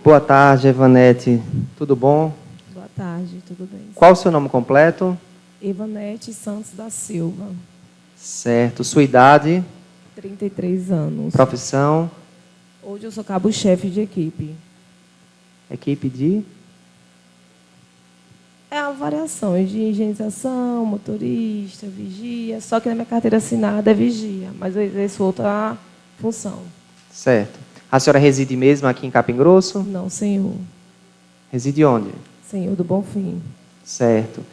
Boa tarde, Evanete. Tudo bom? Boa tarde, tudo bem? Qual o seu nome completo? Evanete Santos da Silva, Certo. Sua idade? 33 anos. Profissão? Hoje eu sou cabo-chefe de equipe. Equipe de? É a variação de higienização, motorista, vigia, só que na minha carteira assinada é vigia, mas eu exerço outra função. Certo. A senhora reside mesmo aqui em Capim Grosso? Não, senhor. Reside onde? Senhor do Bonfim. Certo.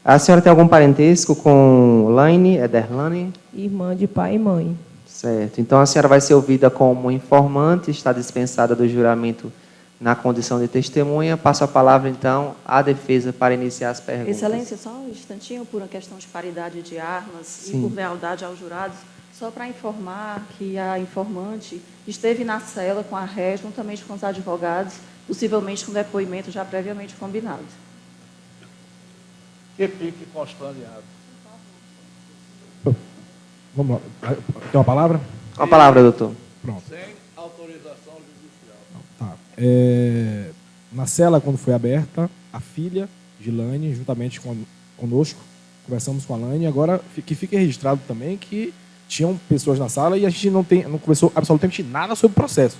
A senhora tem algum parentesco com Laine, Ederlane? Irmã de pai e mãe. Certo. Então, a senhora vai ser ouvida como informante, está dispensada do juramento na condição de testemunha. Passo a palavra, então, à defesa para iniciar as perguntas. Excelência, só um instantinho, por uma questão de paridade de armas Sim. e por lealdade aos jurados, só para informar que a informante esteve na cela com a réia, juntamente com os advogados, possivelmente com depoimento já previamente combinado. Que fique constando em ato. Vamos lá. Tem uma palavra? Com a palavra, doutor. Pronto. Sem autorização judicial. Tá. Na cela, quando foi aberta, a filha de Laine, juntamente conosco, conversamos com a Laine. Agora, que fique registrado também que tinham pessoas na sala e a gente não conversou absolutamente nada sobre o processo.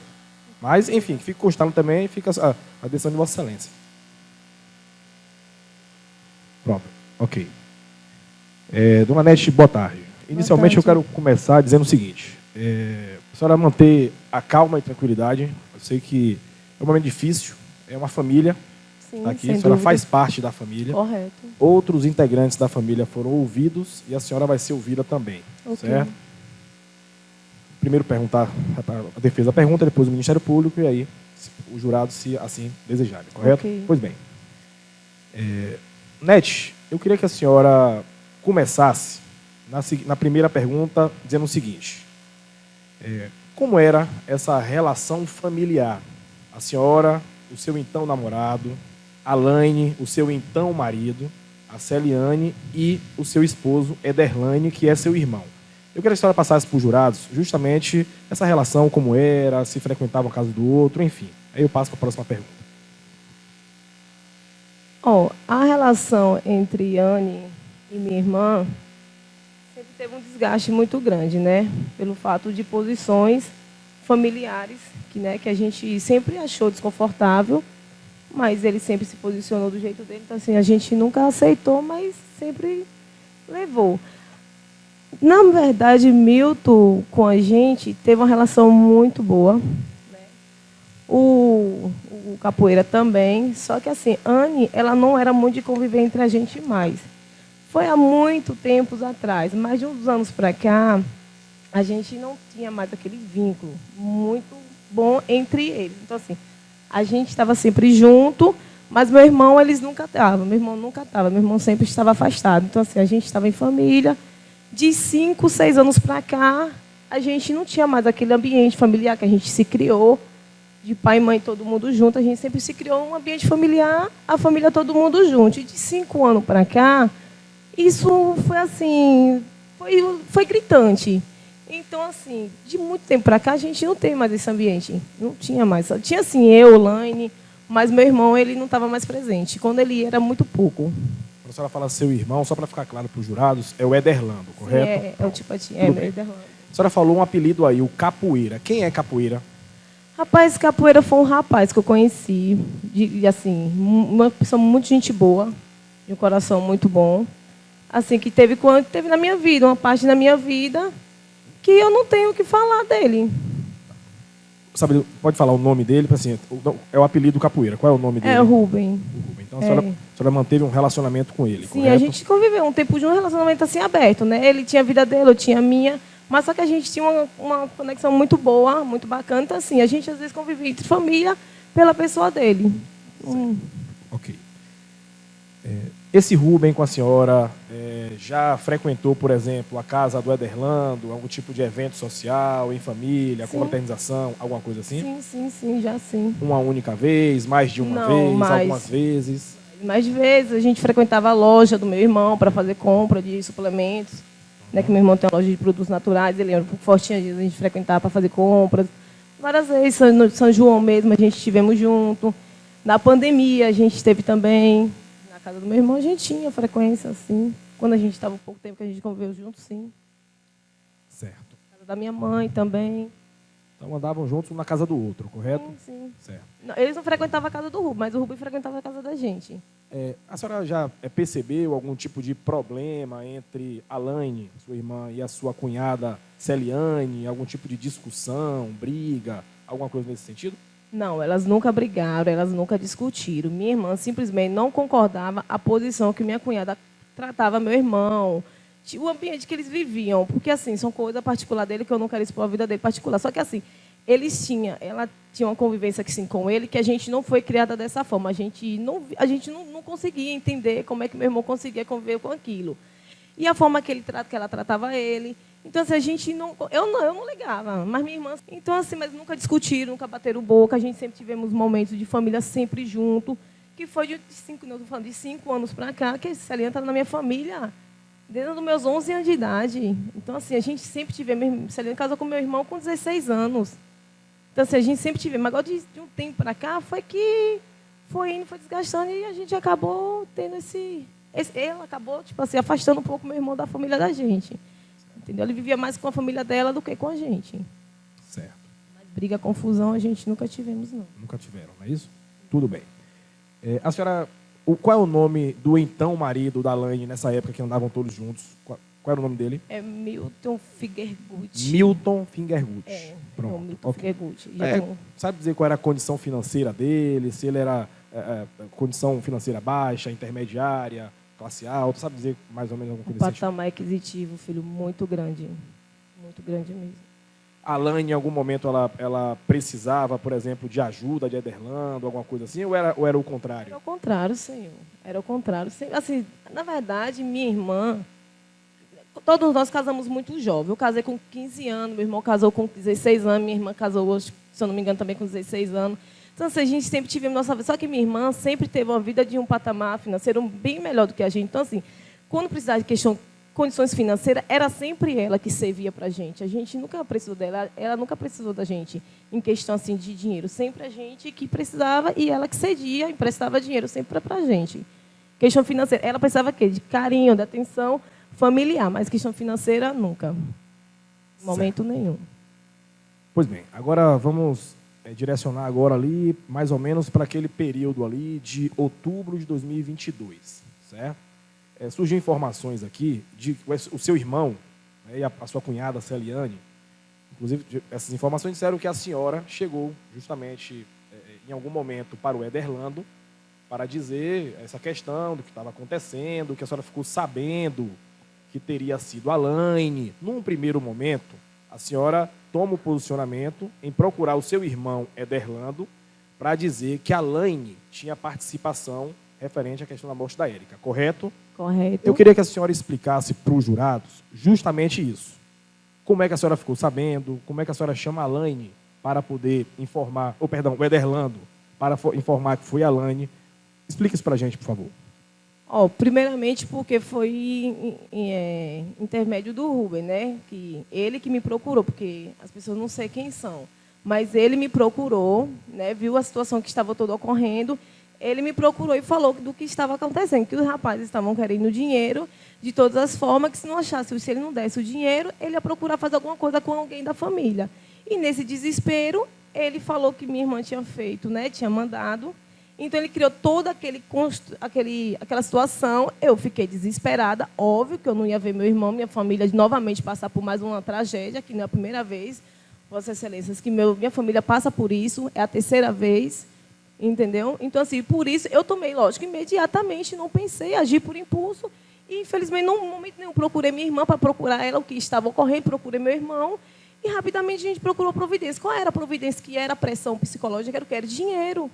Mas, enfim, que fique constado também, fica a decisão de Vossa Excelência. Pronto. Ok. Dona Nete, boa tarde. Inicialmente, eu quero começar dizendo o seguinte. A senhora manter a calma e tranquilidade. Eu sei que é um momento difícil, é uma família. Sim, Aqui, sem a senhora dúvida. faz parte da família. Correto. Outros integrantes da família foram ouvidos e a senhora vai ser ouvida também. Ok. Certo? Primeiro perguntar, a defesa pergunta, depois o Ministério Público e aí o jurado, se assim desejarem. Correto? Ok. Pois bem. Nete, eu queria que a senhora começasse na primeira pergunta dizendo o seguinte. Como era essa relação familiar? A senhora, o seu então namorado, a Laine, o seu então marido, a Celiane e o seu esposo, Ederlane, que é seu irmão. Eu queria que a senhora passasse para os jurados justamente essa relação, como era, se frequentavam a casa do outro, enfim. Aí eu passo para a próxima pergunta. A relação entre Anne e minha irmã sempre teve um desgaste muito grande, né? Pelo fato de posições familiares que a gente sempre achou desconfortável, mas ele sempre se posicionou do jeito dele. Então, assim, a gente nunca aceitou, mas sempre levou. Na verdade, Milton, com a gente, teve uma relação muito boa. Né? O Capoeira também. Só que, assim, Anne, ela não era muito de conviver entre a gente mais. Foi há muito tempos atrás, mais de uns anos para cá, a gente não tinha mais aquele vínculo muito bom entre eles. Então, assim, a gente estava sempre junto, mas meu irmão, eles nunca estavam. Meu irmão nunca estava. Meu irmão sempre estava afastado. Então, assim, a gente estava em família. De 5, 6 anos para cá, a gente não tinha mais aquele ambiente familiar que a gente se criou, de pai e mãe todo mundo junto. A gente sempre se criou um ambiente familiar, a família todo mundo junto. E de 5 anos para cá, isso foi assim, foi gritante. Então, assim, de muito tempo para cá, a gente não tem mais esse ambiente. Não tinha mais. Tinha, assim, eu, Laine, mas meu irmão, ele não estava mais presente. Quando ele ia, era muito pouco. Quando a senhora fala seu irmão, só para ficar claro para os jurados, é o Ederlando, correto? Sim, é o Tipatinho, Tudo meu bem. Ederlando. A senhora falou um apelido aí, o Capoeira. Quem é Capoeira? Rapaz, Capoeira foi um rapaz que eu conheci, assim, uma pessoa muito gente boa, de um coração muito bom, assim, que teve na minha vida, uma parte da minha vida que eu não tenho o que falar dele. Sabe, pode falar o nome dele? Assim, é o apelido Capoeira. Qual é o nome dele? É o Rubem. O Rubem. Então a senhora manteve um relacionamento com ele, Sim, correto? a gente conviveu um tempo de um relacionamento assim aberto, né? Ele tinha a vida dele, eu tinha a minha, mas só que a gente tinha uma conexão muito boa, muito bacana. Então, assim, a gente às vezes convivia entre família pela pessoa dele. Ok. Esse Rubem com a senhora já frequentou, por exemplo, a casa do Ederlando, algum tipo de evento social, em família, Sim. confraternização, alguma coisa assim? Sim, já sim. Uma única vez, mais de uma Não, vez, mais. algumas vezes? Mais vezes a gente frequentava a loja do meu irmão para fazer compra de suplementos, né? Que meu irmão tem uma loja de produtos naturais, ele era um pouco fortinho, às vezes a gente frequentava para fazer compras. Várias vezes, no São João mesmo, a gente estivemos junto. Na pandemia, a gente esteve também. Na casa do meu irmão, a gente tinha frequência, assim. Quando a gente estava um pouco tempo que a gente conviveu junto, sim. Certo. Na casa da minha mãe também. Então andavam juntos um na casa do outro, correto? Sim. Certo. Não, eles não frequentavam a casa do Rubem, mas o Rubem frequentava a casa da gente. A senhora já percebeu algum tipo de problema entre a Laine, sua irmã, e a sua cunhada Celiane? Algum tipo de discussão, briga, alguma coisa nesse sentido? Não, elas nunca brigaram, elas nunca discutiram. Minha irmã simplesmente não concordava a posição que minha cunhada tratava meu irmão, o ambiente que eles viviam, porque assim, são coisas particulares dele que eu não quero expor a vida dele particular. Só que assim, ela tinha uma convivência assim, com ele que a gente não foi criada dessa forma. A gente não conseguia entender como é que meu irmão conseguia conviver com aquilo. E a forma que ela tratava ele. Então, assim, a gente não... Eu não ligava, mas minha irmã... Então, assim, mas nunca discutiram, nunca bateram boca. A gente sempre tivemos momentos de família sempre junto, que foi de 5 anos para cá, que a Celinha está na minha família, desde os meus 11 anos de idade. Então, assim, a gente sempre tivemos... Celinha casou com meu irmão com 16 anos. Então, assim, a gente sempre tivemos. Mas agora, de um tempo para cá, foi que foi indo, foi desgastando, e a gente acabou tendo ela acabou, tipo assim, afastando um pouco meu irmão da família da gente. Entendeu? Ele vivia mais com a família dela do que com a gente. Certo. Mas briga, confusão, a gente nunca tivemos, não. Nunca tiveram, não é isso? Tudo bem. A senhora, qual é o nome do então marido da Laine nessa época que andavam todos juntos? Qual era o nome dele? É Milton Fingergut. Milton Fingergut. Pronto. Milton Fingergut. Sabe dizer qual era a condição financeira dele? Se ele era condição financeira baixa, intermediária, classe alta? Sabe dizer mais ou menos alguma Um coisa assim? patamar aquisitivo, filho, muito grande. Muito grande mesmo. A Laine, em algum momento, ela precisava, por exemplo, de ajuda de Ederlando, alguma coisa assim, ou era o contrário? Era o contrário, senhor. Era o contrário. Assim, na verdade, minha irmã... Todos nós casamos muito jovem. Eu casei com 15 anos, meu irmão casou com 16 anos, minha irmã casou hoje, se eu não me engano, também com 16 anos. Então, assim, a gente sempre tivemos nossa vida. Só que minha irmã sempre teve uma vida de um patamar financeiro bem melhor do que a gente. Então, assim, quando precisava de condições financeiras, era sempre ela que servia para a gente. A gente nunca precisou dela, ela nunca precisou da gente em questão assim, de dinheiro. Sempre a gente que precisava e ela que cedia, emprestava dinheiro sempre para a gente. Questão financeira, ela precisava quê? De carinho, de atenção familiar, mas questão financeira, nunca. Em momento nenhum. Pois bem, agora vamos direcionar agora ali, mais ou menos, para aquele período ali de outubro de 2022, certo? Surgiu informações aqui de que o seu irmão, né, e a sua cunhada, Celiane, inclusive, essas informações disseram que a senhora chegou justamente em algum momento para o Ederlando para dizer essa questão do que estava acontecendo, que a senhora ficou sabendo que teria sido a Laine. Num primeiro momento, a senhora toma o posicionamento em procurar o seu irmão Ederlando para dizer que a Laine tinha participação referente à questão da morte da Érica, correto? Correto. Eu queria que a senhora explicasse para os jurados justamente isso. Como é que a senhora ficou sabendo? Como é que a senhora chama a Laine para poder informar, o Ederlando, para informar que foi a Laine? Explique isso para a gente, por favor. Primeiramente porque foi intermédio do Rubem, né? Ele que me procurou, porque as pessoas não sei quem são, mas ele me procurou, né? Viu a situação que estava toda ocorrendo, ele me procurou e falou do que estava acontecendo, que os rapazes estavam querendo dinheiro de todas as formas, que se não achasse, se ele não desse o dinheiro, ele ia procurar fazer alguma coisa com alguém da família. E nesse desespero, ele falou que minha irmã tinha feito, né? Tinha mandado. Então, ele criou toda aquela situação. Eu fiquei desesperada. Óbvio que eu não ia ver meu irmão, minha família, novamente passar por mais uma tragédia, que não é a primeira vez, Vossas Excelências, que minha família passa por isso, é a terceira vez, entendeu? Então, assim, por isso, eu tomei, lógico, imediatamente, não pensei, agi por impulso, e, infelizmente, num momento nenhum, procurei minha irmã para procurar ela, o que estava ocorrendo, procurei meu irmão, e, rapidamente, a gente procurou providência. Qual era a providência? Que era a pressão psicológica, era o que? Era dinheiro.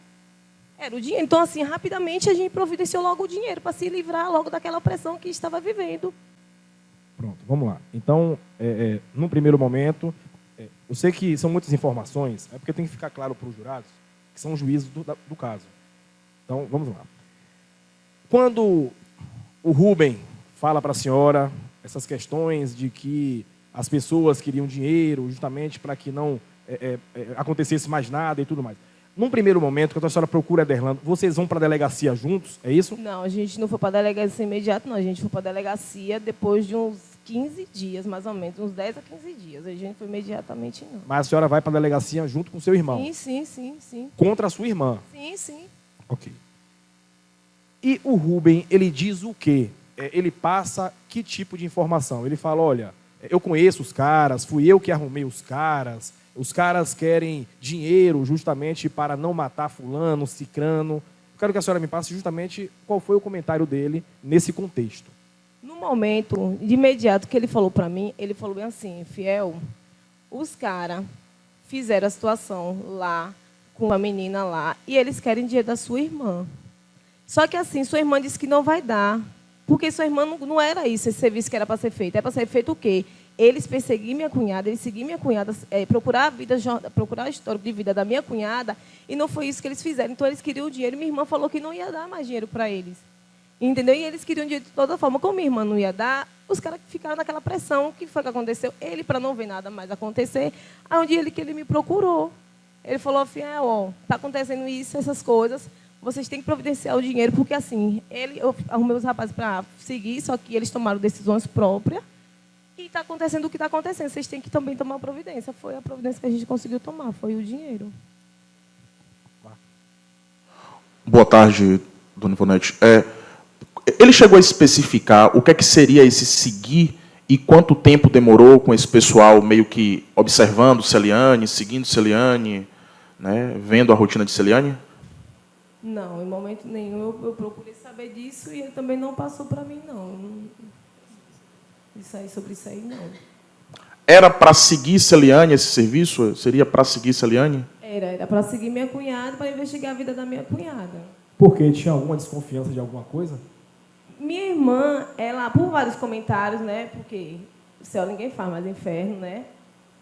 Era o dinheiro. Então, assim, rapidamente a gente providenciou logo o dinheiro para se livrar logo daquela pressão que estava vivendo. Pronto, vamos lá. Então, num primeiro momento, eu sei que são muitas informações, é porque tem que ficar claro para os jurados que são juízes do caso. Então, vamos lá. Quando o Rubem fala para a senhora essas questões de que as pessoas queriam dinheiro justamente para que não acontecesse mais nada e tudo mais. Num primeiro momento, quando a senhora procura Ederlando, vocês vão para a delegacia juntos, é isso? Não, a gente não foi para a delegacia imediato, não. A gente foi para a delegacia depois de uns 15 dias, mais ou menos, uns 10 a 15 dias. A gente foi imediatamente, não. Mas a senhora vai para a delegacia junto com seu irmão? Sim. Contra a sua irmã? Sim. Ok. E o Rubem, ele diz o quê? Ele passa que tipo de informação? Ele fala, olha, eu conheço os caras, fui eu que arrumei os caras querem dinheiro justamente para não matar fulano, cicrano. Eu quero que a senhora me passe justamente qual foi o comentário dele nesse contexto. No momento, de imediato, que ele falou para mim, ele falou bem assim, Fiel, os caras fizeram a situação lá, com a menina lá, e eles querem dinheiro da sua irmã. Só que assim, sua irmã disse que não vai dar, porque sua irmã não era isso, esse serviço que era para ser feito. Era para ser feito o quê? Eles perseguiram minha cunhada, eles seguiram minha cunhada, procurar o histórico de vida da minha cunhada, e não foi isso que eles fizeram. Então, eles queriam o dinheiro, e minha irmã falou que não ia dar mais dinheiro para eles. Entendeu? E eles queriam dinheiro de toda forma. Como minha irmã não ia dar, os caras ficaram naquela pressão. O que foi que aconteceu? Ele, para não ver nada mais acontecer, aí um dia ele me procurou. Ele falou, Fiel, ó, está acontecendo isso, essas coisas, vocês têm que providenciar o dinheiro, porque assim, eu arrumei os rapazes para seguir, só que eles tomaram decisões próprias, e está acontecendo o que está acontecendo. Vocês têm que também tomar providência. Foi a providência que a gente conseguiu tomar, foi o dinheiro. Boa tarde, dona Ivonete. Ele chegou a especificar o que é que seria esse seguir e quanto tempo demorou com esse pessoal meio que observando Celiane, seguindo Celiane, né, vendo a rotina de Celiane? Não, em momento nenhum eu procurei saber disso e ele também não passou para mim, não. Sobre isso aí, não. Era para seguir Celiane esse serviço? Seria para seguir Celiane? Era para seguir minha cunhada, para investigar a vida da minha cunhada. Porque tinha alguma desconfiança de alguma coisa? Minha irmã, ela, por vários comentários, né, porque céu ninguém faz, mas inferno, né,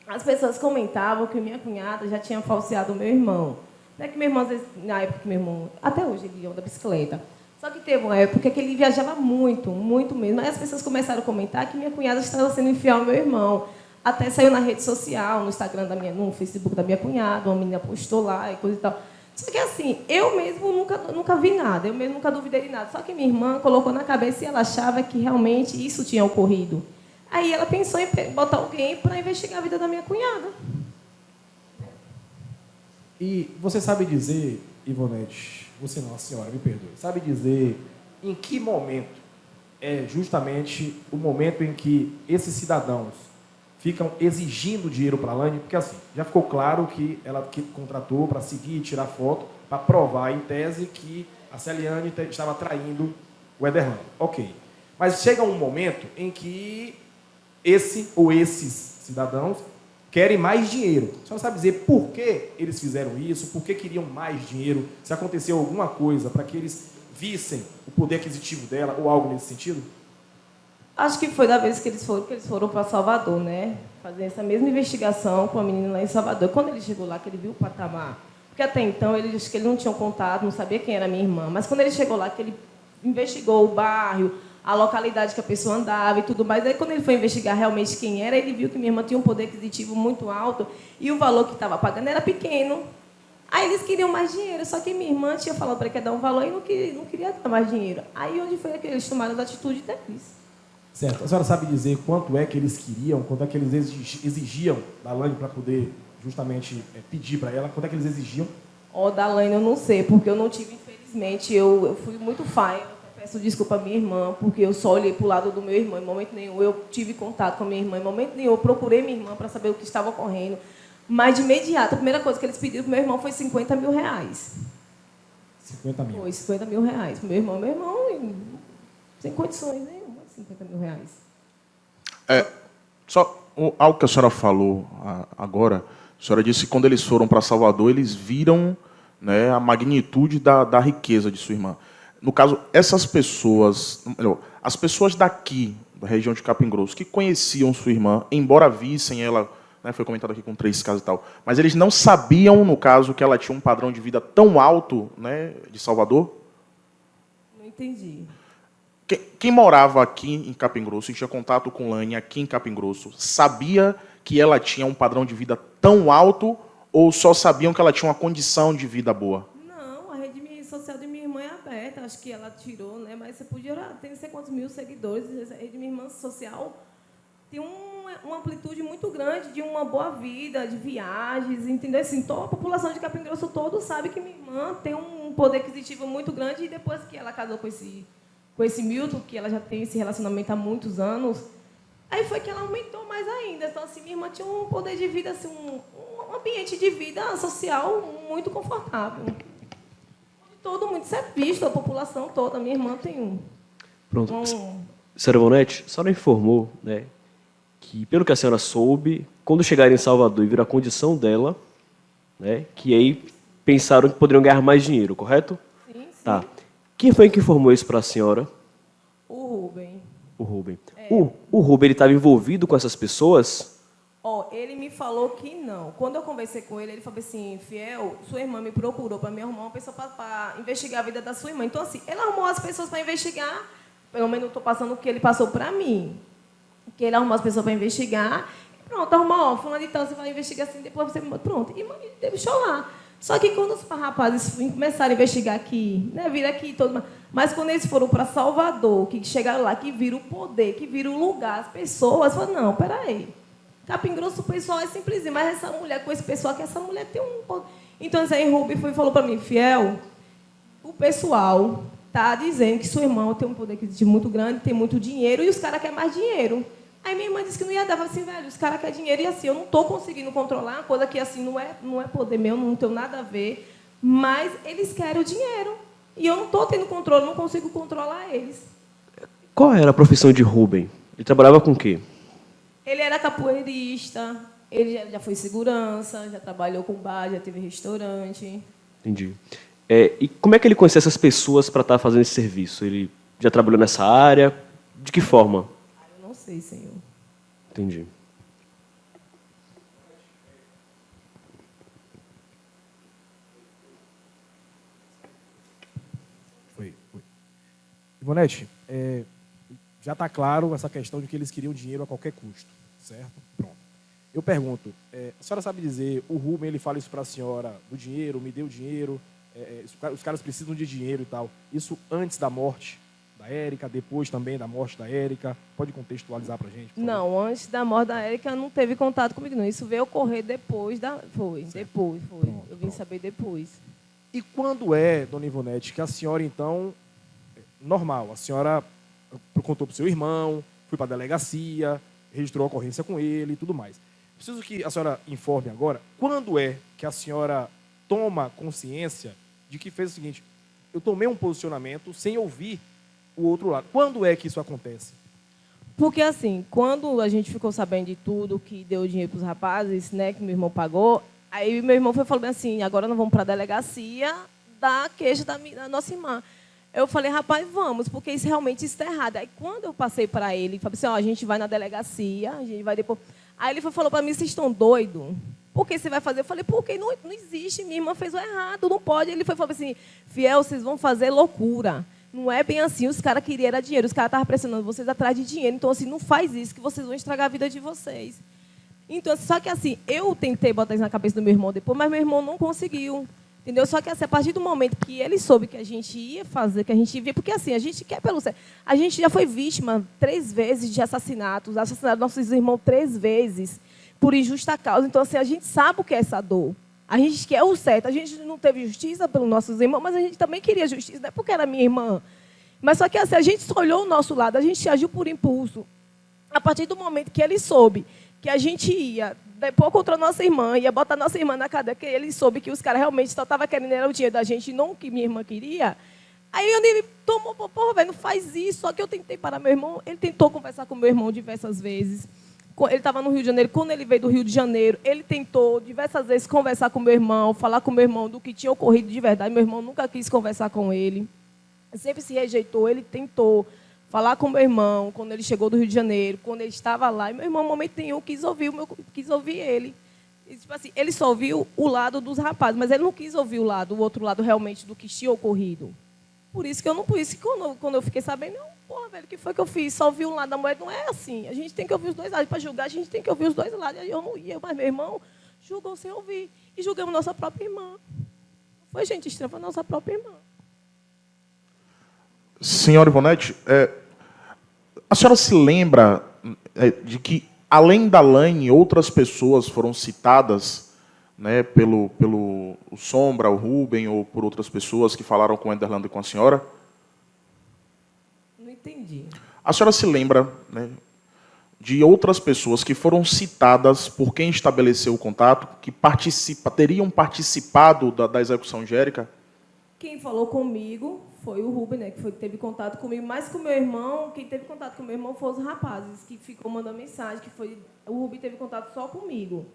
as pessoas comentavam que minha cunhada já tinha falseado o meu irmão. Né, que meu irmão, às vezes, na época que meu irmão, até hoje ele anda bicicleta, só que teve uma época que ele viajava muito, muito mesmo. Aí as pessoas começaram a comentar que minha cunhada estava sendo infiel ao meu irmão. Até saiu na rede social, no Instagram no Facebook da minha cunhada, uma menina postou lá e coisa e tal. Só que assim, eu mesmo nunca vi nada, eu mesmo nunca duvidei de nada. Só que minha irmã colocou na cabeça e ela achava que realmente isso tinha ocorrido. Aí ela pensou em botar alguém para investigar a vida da minha cunhada. E você sabe dizer, Ivonete, você não, a senhora, me perdoe, sabe dizer em que momento é justamente o momento em que esses cidadãos ficam exigindo dinheiro para a Lani? Porque assim, já ficou claro que ela contratou para seguir e tirar foto, para provar em tese que a Celiane estava traindo o Ederlando. Ok. Mas chega um momento em que esse ou esses cidadãos querem mais dinheiro. A senhora sabe dizer por que eles fizeram isso? Por que queriam mais dinheiro? Se aconteceu alguma coisa para que eles vissem o poder aquisitivo dela ou algo nesse sentido? Acho que foi da vez que eles foram para Salvador, né? Fazer essa mesma investigação com a menina lá em Salvador. Quando ele chegou lá, que ele viu o patamar, porque até então acho que ele não tinha contato, não sabia quem era minha irmã. Mas quando ele chegou lá, que ele investigou o bairro, a localidade que a pessoa andava e tudo mais, aí quando ele foi investigar realmente quem era, ele viu que minha irmã tinha um poder aquisitivo muito alto e o valor que estava pagando era pequeno. Aí eles queriam mais dinheiro, só que minha irmã tinha falado para ele que ia dar um valor e não queria dar mais dinheiro. Aí onde foi que eles tomaram a atitude deles. Certo. A senhora sabe dizer quanto é que eles queriam, quanto é que eles exigiam da Lani para poder justamente pedir para ela? Quanto é que eles exigiam? Da Lani eu não sei, porque eu não tive, infelizmente, eu fui muito falha. Peço desculpa à minha irmã, porque eu só olhei para o lado do meu irmão. Em momento nenhum eu tive contato com a minha irmã. Em momento nenhum eu procurei minha irmã para saber o que estava ocorrendo. Mas, de imediato, a primeira coisa que eles pediram para o meu irmão foi 50 mil reais. 50 mil? Foi 50 mil reais. Meu irmão, sem condições nenhuma, 50 mil reais. Só algo que a senhora falou agora, a senhora disse que quando eles foram para Salvador, eles viram, né, a magnitude da riqueza de sua irmã. No caso, essas pessoas, as pessoas daqui, da região de Capim Grosso, que conheciam sua irmã, embora vissem ela, né, foi comentado aqui com 3 casas e tal, mas eles não sabiam, no caso, que ela tinha um padrão de vida tão alto, né, de Salvador? Não entendi. Quem morava aqui em Capim Grosso e tinha contato com Lani aqui em Capim Grosso, sabia que ela tinha um padrão de vida tão alto ou só sabiam que ela tinha uma condição de vida boa? Não, a rede social de minha irmã é aberta, acho que ela tirou, né? Mas você podia ter não sei quantos mil seguidores, a rede de minha irmã social tem uma amplitude muito grande de uma boa vida, de viagens, entendeu? Assim, toda a população de Capim Grosso todo sabe que minha irmã tem um poder aquisitivo muito grande e depois que ela casou com esse Milton, que ela já tem esse relacionamento há muitos anos, aí foi que ela aumentou mais ainda. Então, assim, minha irmã tinha um poder de vida, assim, um ambiente de vida social muito confortável. Todo mundo, isso é visto, a população toda. Minha irmã tem um... Pronto. Senhora Ivonete, a senhora informou, né, que, pelo que a senhora soube, quando chegarem em Salvador e viram a condição dela, né, que aí pensaram que poderiam ganhar mais dinheiro, correto? Sim, sim. Tá. Quem foi que informou isso para a senhora? O Rubem. O Rubem. O Rubem, ele estava envolvido com essas pessoas? Ele me falou que não. Quando eu conversei com ele, ele falou assim, Fiel, sua irmã me procurou para me arrumar uma pessoa para investigar a vida da sua irmã. Então, assim, ele arrumou as pessoas para investigar, pelo menos eu estou passando o que ele passou para mim. Que ele arrumou as pessoas para investigar, e pronto, arrumou, fulano de tal, você vai investigar assim, depois você... Pronto, e deixou lá. Só que quando os rapazes começaram a investigar aqui, né, viram aqui todo, mas quando eles foram para Salvador, que chegaram lá, que viram o poder, que viram o lugar, as pessoas, falaram, não, peraí, Capim Grosso, o pessoal é simplesinho, mas essa mulher, com esse pessoal, que essa mulher tem um poder. Então, aí Rubem falou para mim, Fiel, o pessoal está dizendo que sua irmã tem um poder aquisitivo muito grande, tem muito dinheiro, e os caras querem mais dinheiro. Aí minha irmã disse que não ia dar, falei assim, velho, os caras querem dinheiro e assim, eu não estou conseguindo controlar, uma coisa que assim não é poder meu, não tem nada a ver, mas eles querem o dinheiro. E eu não estou tendo controle, não consigo controlar eles. Qual era a profissão de Rubem? Ele trabalhava com o quê? Ele era capoeirista, ele já foi segurança, já trabalhou com bar, já teve restaurante. Entendi. E como é que ele conhecia essas pessoas para estar fazendo esse serviço? Ele já trabalhou nessa área? De que forma? Eu não sei, senhor. Entendi. Foi. Ivonete, já está claro essa questão de que eles queriam dinheiro a qualquer custo, certo? Pronto. Eu pergunto, a senhora sabe dizer, o Rubem, ele fala isso para a senhora, do dinheiro, me deu dinheiro, os caras precisam de dinheiro e tal. Isso antes da morte da Érica, depois também da morte da Érica? Pode contextualizar para a gente? Não, antes da morte da Érica não teve contato comigo, não. Isso veio ocorrer depois da... Foi. Pronto, eu vim saber depois. E quando dona Ivonete, que a senhora, então, normal, a senhora contou para o seu irmão, foi para a delegacia, registrou a ocorrência com ele e tudo mais. Preciso que a senhora informe agora, quando é que a senhora toma consciência de que fez o seguinte, eu tomei um posicionamento sem ouvir o outro lado. Quando é que isso acontece? Porque, assim, quando a gente ficou sabendo de tudo, que deu dinheiro para os rapazes, né, que meu irmão pagou, aí meu irmão falou bem assim, agora nós vamos para a delegacia da queixa da nossa irmã. Eu falei, rapaz, vamos, porque isso realmente está errado. Aí, quando eu passei para ele, falei assim, a gente vai na delegacia, a gente vai depois... Aí ele falou para mim, vocês estão doidos? Por que você vai fazer? Eu falei, porque não existe, minha irmã fez o errado, não pode. Ele falou assim, Fiel, vocês vão fazer loucura. Não é bem assim, os caras queriam era dinheiro, os caras estavam pressionando vocês atrás de dinheiro. Então, assim, não faz isso, que vocês vão estragar a vida de vocês. Então, só que assim, eu tentei botar isso na cabeça do meu irmão depois, mas meu irmão não conseguiu. Entendeu? Só que assim, a partir do momento que ele soube que a gente ia fazer, que a gente ia... Porque assim, a gente quer pelo certo. A gente já foi vítima 3 vezes de assassinatos, assassinaram nossos irmãos 3 vezes por injusta causa. Então, assim, a gente sabe o que é essa dor. A gente quer o certo. A gente não teve justiça pelos nossos irmãos, mas a gente também queria justiça, não é porque era minha irmã. Mas só que assim, a gente só olhou o nosso lado, a gente agiu por impulso. A partir do momento que ele soube que a gente ia depois contra a nossa irmã, ia botar nossa irmã na cadeia, porque ele soube que os caras realmente só estavam querendo era o dinheiro da gente, não o que minha irmã queria. Aí ele tomou, porra, velho, não faz isso. Só que eu tentei parar meu irmão, ele tentou conversar com meu irmão diversas vezes. Ele estava no Rio de Janeiro, quando ele veio do Rio de Janeiro, ele tentou diversas vezes conversar com meu irmão, falar com meu irmão do que tinha ocorrido de verdade. Meu irmão nunca quis conversar com ele. Sempre se rejeitou, ele tentou falar com meu irmão quando ele chegou do Rio de Janeiro, quando ele estava lá, e meu irmão, no momento nenhum, quis ouvir ele. E, tipo assim, ele só ouviu o lado dos rapazes, mas ele não quis ouvir o outro lado realmente do que tinha ocorrido. Por isso que quando eu fiquei sabendo, não, porra, velho, o que foi que eu fiz? Só ouvi um lado da moeda, não é assim. A gente tem que ouvir os dois lados. Para julgar, a gente tem que ouvir os dois lados. Aí eu não ia, mas meu irmão julgou sem ouvir. E julgamos nossa própria irmã. Não foi gente estranha, foi nossa própria irmã. Senhora Ivonete, a senhora se lembra de que, além da Laine, outras pessoas foram citadas, né, pelo o Sombra, o Rubem, ou por outras pessoas que falaram com o Enderlando e com a senhora? Não entendi. A senhora se lembra, né, de outras pessoas que foram citadas por quem estabeleceu o contato, que teriam participado da execução angélica? Quem falou comigo foi o Rubem, né, que teve contato comigo, mais com o meu irmão. Quem teve contato com o meu irmão foram os rapazes, que ficou mandando mensagem, o Rubem teve contato só comigo.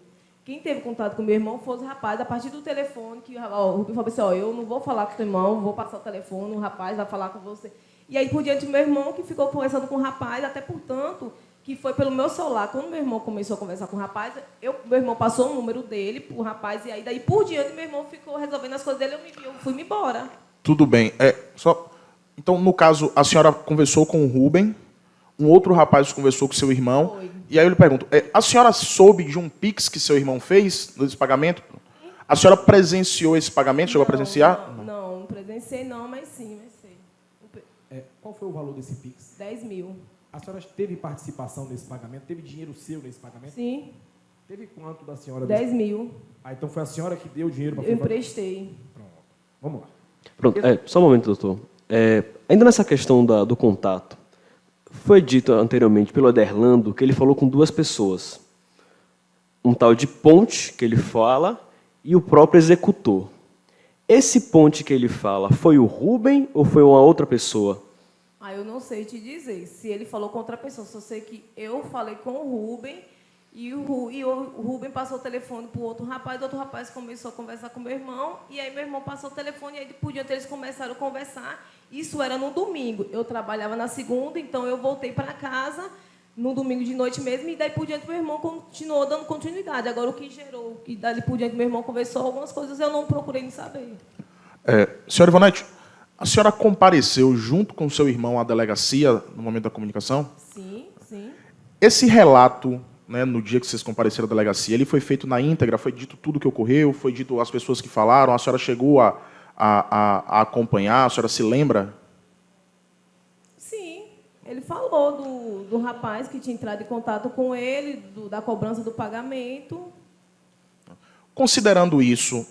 Quem teve contato com o meu irmão foram os rapazes, a partir do telefone, que o Rubem falou assim, eu não vou falar com o seu irmão, vou passar o telefone, o rapaz vai falar com você. E aí, por diante, o meu irmão, que ficou conversando com o rapaz, até portanto, que foi pelo meu celular. Quando meu irmão começou a conversar com o rapaz, meu irmão passou o número dele para o rapaz, e aí, daí por diante, meu irmão ficou resolvendo as coisas dele, eu fui-me embora. Tudo bem. Então, no caso, a senhora conversou com o Rubem, um outro rapaz conversou com seu irmão, Foi. e aí eu lhe pergunto, a senhora soube de um Pix que seu irmão fez, desse pagamento? A senhora presenciou esse pagamento, chegou a presenciar? Não presenciei não, mas sim, mas sei. Qual foi o valor desse Pix? 10 mil. A senhora teve participação nesse pagamento? Teve dinheiro seu nesse pagamento? Sim, Teve quanto da senhora? 10 mil. Então foi a senhora que deu o dinheiro para Eu emprestei. Pronto. Vamos lá. Pronto, só um momento, doutor. Ainda nessa questão do contato, foi dito anteriormente pelo Aderlando que ele falou com duas pessoas. Um tal de Ponte, que ele fala, e o próprio executor. Esse Ponte que ele fala, foi o Rubem ou foi uma outra pessoa? Eu não sei te dizer se ele falou com outra pessoa, só sei que eu falei com o Rubem e o Rubem passou o telefone para o outro rapaz começou a conversar com meu irmão, e aí meu irmão passou o telefone, e aí por diante eles começaram a conversar. Isso era no domingo, eu trabalhava na segunda, então eu voltei para casa no domingo de noite mesmo, e daí por diante meu irmão continuou dando continuidade. Agora o que gerou, que dali por diante meu irmão conversou algumas coisas, eu não procurei nem saber. Senhora Ivonete, a senhora compareceu junto com seu irmão à delegacia no momento da comunicação? Sim, sim. Esse relato, né, no dia que vocês compareceram à delegacia, ele foi feito na íntegra? Foi dito tudo o que ocorreu? Foi dito as pessoas que falaram? A senhora chegou a acompanhar? A senhora se lembra? Sim, ele falou do rapaz que tinha entrado em contato com ele, da cobrança do pagamento. Considerando isso,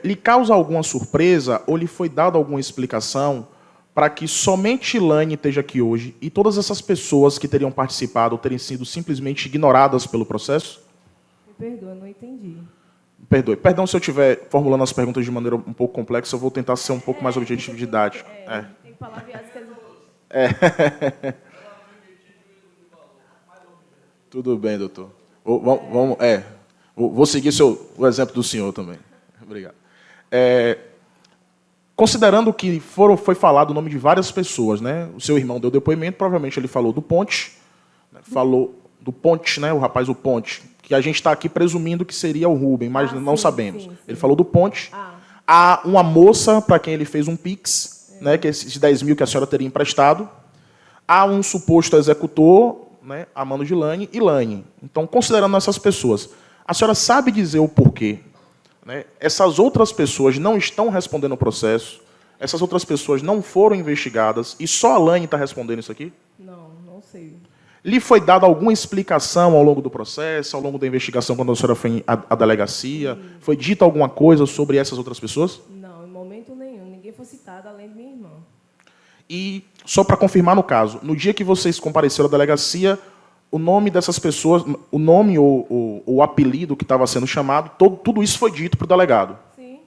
lhe causa alguma surpresa ou lhe foi dada alguma explicação para que somente Laine esteja aqui hoje e todas essas pessoas que teriam participado terem sido simplesmente ignoradas pelo processo? Me perdoa, eu não entendi. Perdoe. Perdão se eu estiver formulando as perguntas de maneira um pouco complexa, eu vou tentar ser um pouco mais objetivo e didático. Tem palavreados que Tudo bem, doutor. Vou seguir o exemplo do senhor também. Obrigado. Considerando que foi falado o nome de várias pessoas, né? O seu irmão deu depoimento, provavelmente ele falou do Ponte, né? Falou do Ponte, né? O rapaz do Ponte, que a gente está aqui presumindo que seria o Rubem, mas não sabemos. Sim. Ele falou do Ponte. Há uma moça para quem ele fez um Pix, né? Que é esses 10 mil que a senhora teria emprestado. Há um suposto executor, né? A mano de Laine e Laine. Então, considerando essas pessoas, a senhora sabe dizer o porquê, né? Essas outras pessoas não estão respondendo o processo, essas outras pessoas não foram investigadas e só a Laine está respondendo isso aqui? Não sei. Lhe foi dada alguma explicação ao longo do processo, ao longo da investigação, quando a senhora foi à delegacia? Foi dita alguma coisa sobre essas outras pessoas? Não, em momento nenhum. Ninguém foi citado além de minha irmã. E, só para confirmar no caso, no dia que vocês compareceram à delegacia, o nome dessas pessoas, o nome ou o apelido que estava sendo chamado, tudo isso foi dito para o delegado? Sim.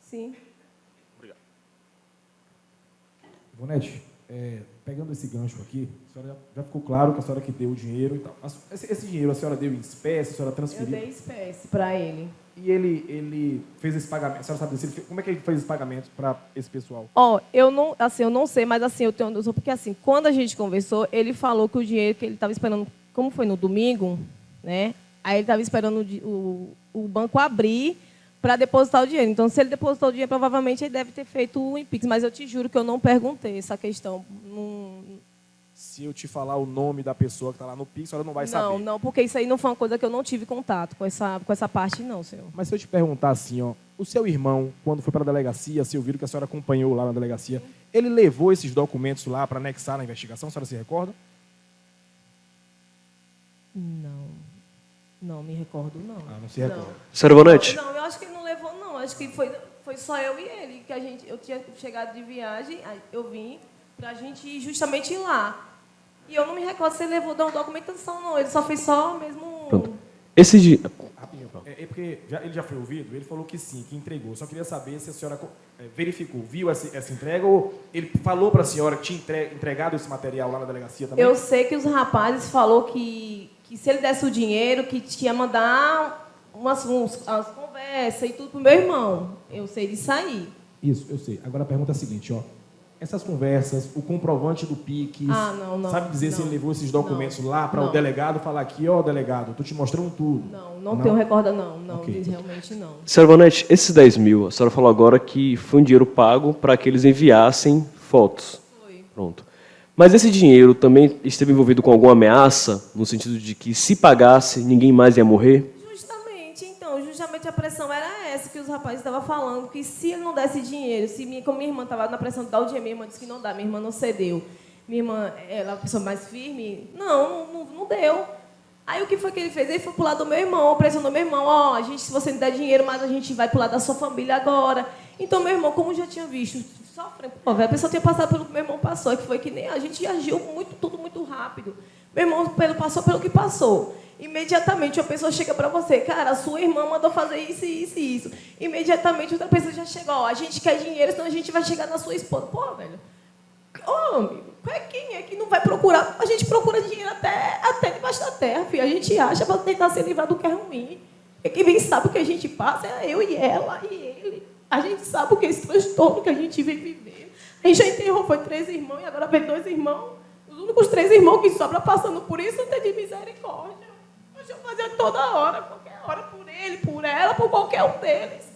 Sim. Obrigado. Ivonete, pegando esse gancho aqui, a senhora já ficou claro que a senhora que deu o dinheiro e tal. Esse dinheiro a senhora deu em espécie, a senhora Eu transferiu? dei espécie para ele. E ele fez esse pagamento, a senhora sabe disso? Como é que ele fez esse pagamento para esse pessoal? Eu não sei, mas assim, eu tenho noção, porque assim, quando a gente conversou, ele falou que o dinheiro que ele estava esperando, como foi no domingo, né? Aí ele estava esperando o banco abrir para depositar o dinheiro. Então, se ele depositou o dinheiro, provavelmente ele deve ter feito o Pix. Mas eu te juro que eu não perguntei essa questão. Se eu te falar o nome da pessoa que está lá no Pix, a senhora não vai saber. Não, porque isso aí não foi uma coisa que eu não tive contato com essa parte, não, senhor. Mas se eu te perguntar assim, ó, o seu irmão, quando foi para a delegacia, se ouviram que a senhora acompanhou lá na delegacia, ele levou esses documentos lá para anexar na investigação, a senhora se recorda? Não me recordo, não. Não se recorda. Senhora Ivonete? Não, eu acho que ele não levou, não. Acho que foi só eu e ele, que eu tinha chegado de viagem, aí eu vim para a gente ir justamente lá. E eu não me recordo se ele levou da documentação, não. Ele só fez só mesmo... Pronto. Esse dia... Rapidinho. Porque ele já foi ouvido, ele falou que sim, que entregou. Só queria saber se a senhora verificou, viu essa entrega ou ele falou para a senhora que tinha entregado esse material lá na delegacia também? Eu sei que os rapazes falou que se ele desse o dinheiro, que tinha mandar umas conversas e tudo pro meu irmão. Eu sei disso aí. Isso, eu sei. Agora a pergunta é a seguinte, ó. Essas conversas, o comprovante do Pix, sabe dizer se ele levou esses documentos lá para o delegado falar aqui, ó, delegado, tô te mostrando tudo. Não tenho recorda, não, Okay. Realmente não. Senhora Ivonete, esses 10 mil, a senhora falou agora que foi um dinheiro pago para que eles enviassem fotos. Foi. Pronto. Mas esse dinheiro também esteve envolvido com alguma ameaça, no sentido de que se pagasse, ninguém mais ia morrer? Justamente a pressão era essa que os rapazes estavam falando, que se ele não desse dinheiro, como minha irmã estava na pressão de dar o dinheiro, minha irmã disse que não dá, minha irmã não cedeu. Minha irmã, ela é uma pessoa mais firme, não deu. Aí o que foi que ele fez? Ele foi pro lado do meu irmão, pressionou meu irmão, se você não der dinheiro, mas a gente vai pro lado da sua família agora. Então meu irmão, como já tinha visto, sofrendo, a pessoa tinha passado pelo que meu irmão passou, que foi que nem a gente agiu tudo muito rápido. Meu irmão passou pelo que passou. Imediatamente, uma pessoa chega para você, cara, a sua irmã mandou fazer isso, isso e isso. Imediatamente, outra pessoa já chega, a gente quer dinheiro, senão a gente vai chegar na sua esposa. Pô, velho, amigo, quem é que não vai procurar? A gente procura dinheiro até debaixo da terra, filho. A gente acha para tentar se livrar do que é ruim. E quem sabe o que a gente passa é eu e ela e ele. A gente sabe o que é esse transtorno que a gente vem vivendo. A gente já enterrou, foi 3 irmãos, e agora vem 2 irmãos. Os únicos 3 irmãos que sobram passando por isso, não tem de misericórdia. Eu fazia toda hora, qualquer hora, por ele, por ela, por qualquer um deles.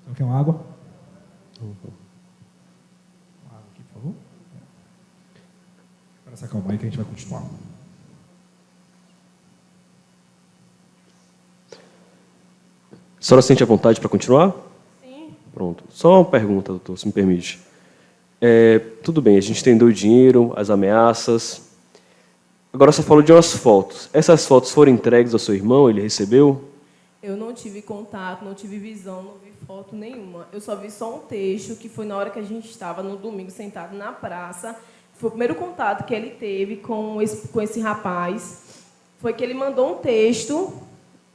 Então, quer uma água? Uma água aqui, por favor. Para se acalmar aí que a gente vai continuar. A senhora sente a vontade para continuar? Sim. Pronto. Só uma pergunta, doutor, se me permite. Tudo bem, a gente entendeu o dinheiro, as ameaças. Agora você falou de umas fotos. Essas fotos foram entregues ao seu irmão? Ele recebeu? Eu não tive contato, não tive visão, não vi foto nenhuma. Eu só vi só um texto, que foi na hora que a gente estava no domingo sentado na praça. Foi o primeiro contato que ele teve com esse rapaz. Foi que ele mandou um texto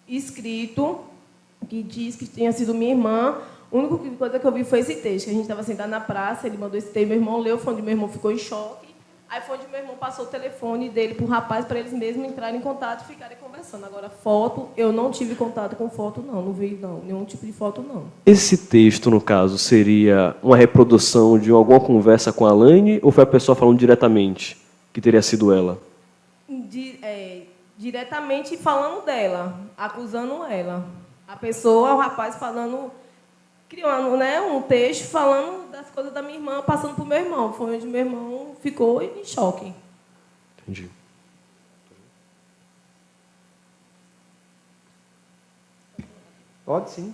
escrito que diz que tinha sido minha irmã. A única coisa que eu vi foi esse texto, que a gente estava sentado na praça, ele mandou esse texto, meu irmão leu, foi onde meu irmão ficou em choque. Aí foi onde meu irmão passou o telefone dele para o rapaz, para eles mesmos entrarem em contato e ficarem conversando. Agora, foto, eu não tive contato com foto, não vi nenhum tipo de foto, não. Esse texto, no caso, seria uma reprodução de alguma conversa com a Alaine ou foi a pessoa falando diretamente que teria sido ela? Diretamente falando dela, acusando ela. A pessoa, o rapaz falando, criando, né, um texto falando das coisas da minha irmã, passando para o meu irmão. Foi onde meu irmão ficou em choque. Entendi. Pode sim.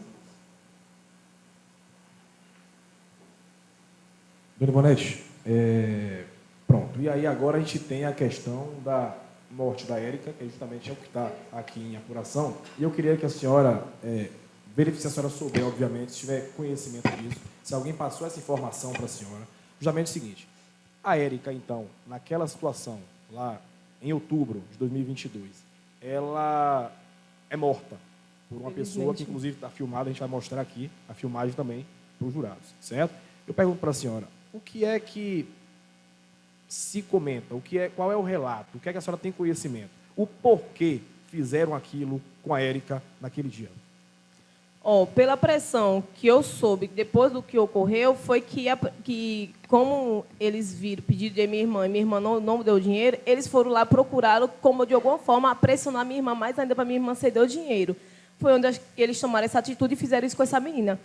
Dona Ivonete, pronto. E aí agora a gente tem a questão da morte da Érica, que justamente é o que está aqui em apuração. E eu queria que a senhora verifique, se a senhora souber, obviamente, se tiver conhecimento disso, se alguém passou essa informação para a senhora. Justamente o seguinte, a Érica, então, naquela situação, lá em outubro de 2022, ela é morta por uma pessoa que, inclusive, está filmada, a gente vai mostrar aqui a filmagem também para os jurados, certo? Eu pergunto para a senhora, o que é que se comenta, qual é o relato, o que é que a senhora tem conhecimento, o porquê fizeram aquilo com a Érica naquele dia? Pela pressão que eu soube depois do que ocorreu, foi que como eles viram o pedido de minha irmã e minha irmã não deu dinheiro, eles foram lá procuraram, como de alguma forma, pressionar minha irmã mais ainda para minha irmã ceder o dinheiro. foi onde eles tomaram essa atitude e fizeram isso com essa menina.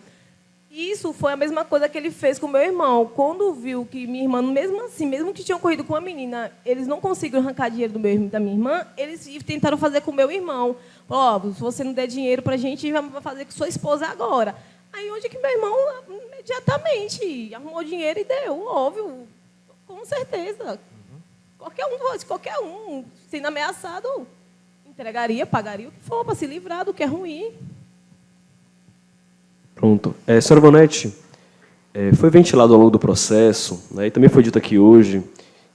Isso foi a mesma coisa que ele fez com o meu irmão. Quando viu que minha irmã, mesmo assim, mesmo que tinham corrido com a menina, eles não conseguiram arrancar dinheiro da minha irmã, eles tentaram fazer com o meu irmão. Ó, se você não der dinheiro para a gente, vai fazer com sua esposa agora. Aí onde que meu irmão imediatamente arrumou dinheiro e deu, óbvio, com certeza. Qualquer um, sendo ameaçado, entregaria, pagaria o que for para se livrar do que é ruim. Pronto. Senhora Ivonete, foi ventilado ao longo do processo, né, e também foi dito aqui hoje,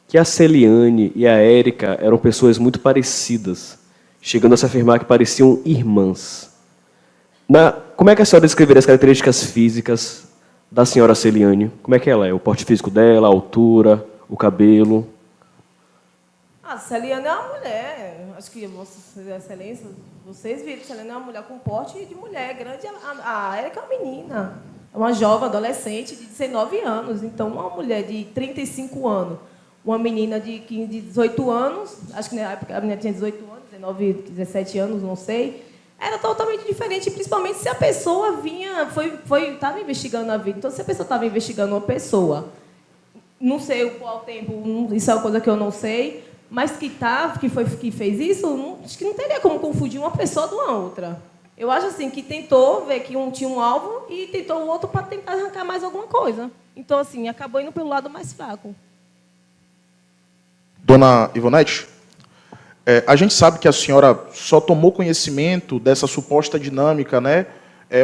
que a Celiane e a Érica eram pessoas muito parecidas, chegando a se afirmar que pareciam irmãs. Como é que a senhora descreveria as características físicas da senhora Celiane? Como é que ela é? O porte físico dela, a altura, o cabelo? A Celiane é uma mulher, acho que Vossa Excelência, vocês viram, Celiane é uma mulher com porte de mulher grande. A Érica é uma menina, é uma jovem adolescente de 19 anos. Então, uma mulher de 35 anos, uma menina de 18 anos, acho que na época a menina tinha 18 anos, 19, 17 anos, não sei, era totalmente diferente, principalmente se a pessoa estava investigando a vida. Então, se a pessoa estava investigando uma pessoa, não sei qual tempo, isso é uma coisa que eu não sei, mas que fez isso, acho que não teria como confundir uma pessoa de uma outra. Eu acho assim que tentou ver que um tinha um alvo e tentou o outro para tentar arrancar mais alguma coisa. Então, assim, acabou indo pelo lado mais fraco. Dona Ivonete, a gente sabe que a senhora só tomou conhecimento dessa suposta dinâmica, né,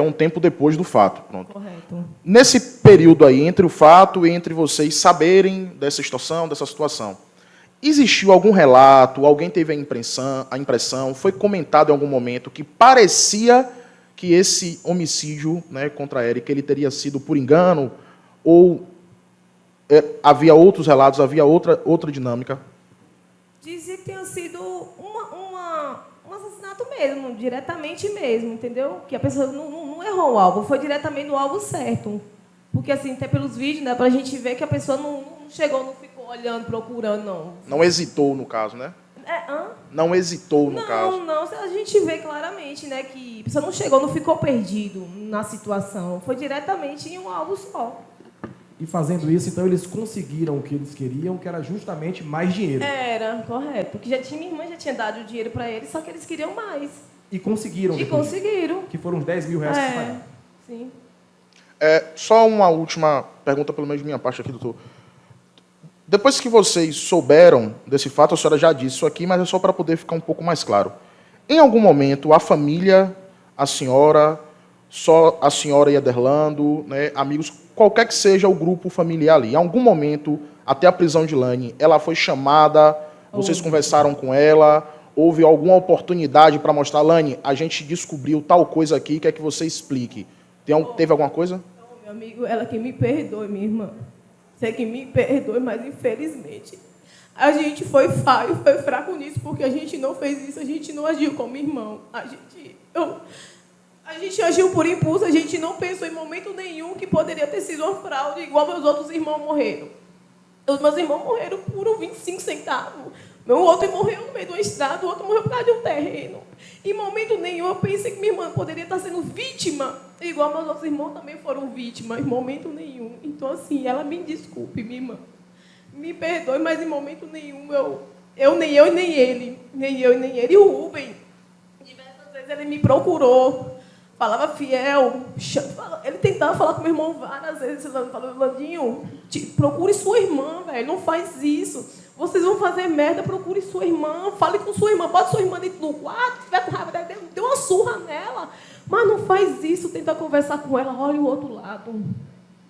um tempo depois do fato. Pronto. Correto. Nesse período aí, entre o fato e entre vocês saberem dessa situação, existiu algum relato, alguém teve a impressão, foi comentado em algum momento que parecia que esse homicídio, né, contra a Érica, ele teria sido por engano, ou havia outros relatos, havia outra dinâmica? Dizia que tenha sido um assassinato mesmo, diretamente mesmo, entendeu? Que a pessoa não errou o alvo, foi diretamente no alvo certo. Porque, assim, até pelos vídeos, dá pra gente ver que a pessoa não chegou, não ficou olhando, procurando, não. Não hesitou, no caso, né? Não hesitou, no caso. Não, a gente vê claramente, né, que a pessoa não chegou, não ficou perdido na situação. Foi diretamente em um alvo só. E fazendo isso, então, eles conseguiram o que eles queriam, que era justamente mais dinheiro. Era, correto. Porque minha irmã já tinha dado o dinheiro para eles, só que eles queriam mais. E conseguiram. E conseguiram. Que foram uns 10 mil reais que pagaram. Sim. Só uma última pergunta, pelo menos de minha parte aqui, doutor. Depois que vocês souberam desse fato, a senhora já disse isso aqui, mas é só para poder ficar um pouco mais claro. Em algum momento, a família, a senhora, só a senhora e Aderlando, né, amigos, qualquer que seja o grupo familiar ali, em algum momento, até a prisão de Lane, ela foi chamada, vocês conversaram com ela, houve alguma oportunidade para mostrar, Lane, a gente descobriu tal coisa aqui, quer que você explique. Teve alguma coisa? Não, meu amigo, ela que me perdoe, minha irmã. Você que me perdoe, mas infelizmente a gente foi falho, foi fraco nisso, porque a gente não fez isso, a gente não agiu como irmão. A gente agiu por impulso, a gente não pensou em momento nenhum que poderia ter sido uma fraude, igual meus outros irmãos morreram. Os meus irmãos morreram por 25 centavos. Meu outro morreu no meio de uma estrada, o outro morreu por causa de um terreno. Em momento nenhum eu pensei que minha irmã poderia estar sendo vítima, igual meus outros irmãos também foram vítimas, em momento nenhum. Então, assim, ela me desculpe, minha irmã. Me perdoe, mas em momento nenhum nem eu e nem ele. Nem eu e nem ele. E o Rubem, diversas vezes ele me procurou, falava fiel, ele tentava falar com meu irmão várias vezes, falou, Landinho, procure sua irmã, velho, não faz isso. Vocês vão fazer merda, procure sua irmã, fale com sua irmã, bota sua irmã dentro do quarto, se tiver com raiva dela, dê uma surra nela. Mas não faz isso, tenta conversar com ela, olha o outro lado.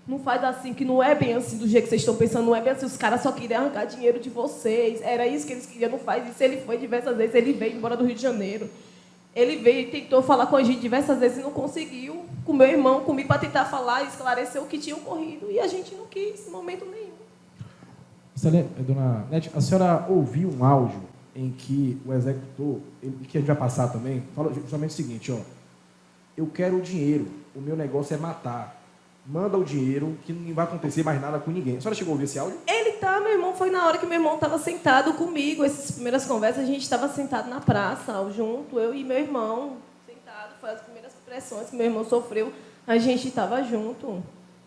Não faz assim, que não é bem assim do jeito que vocês estão pensando, não é bem assim, os caras só queriam arrancar dinheiro de vocês, era isso que eles queriam, não faz isso. Ele foi diversas vezes, ele veio embora do Rio de Janeiro. Ele veio e tentou falar com a gente diversas vezes e não conseguiu, com meu irmão, comigo, para tentar falar, esclarecer o que tinha ocorrido, e a gente não quis, em momento nenhum. Dona Nete, a senhora ouviu um áudio em que o executor, que a gente vai passar também, fala justamente o seguinte, ó, eu quero o dinheiro, o meu negócio é matar, manda o dinheiro que não vai acontecer mais nada com ninguém. A senhora chegou a ouvir esse áudio? Meu irmão, foi na hora que meu irmão estava sentado comigo, essas primeiras conversas, a gente estava sentado na praça, junto, eu e meu irmão, sentado. pesado, foi as primeiras pressões que meu irmão sofreu, a gente estava junto.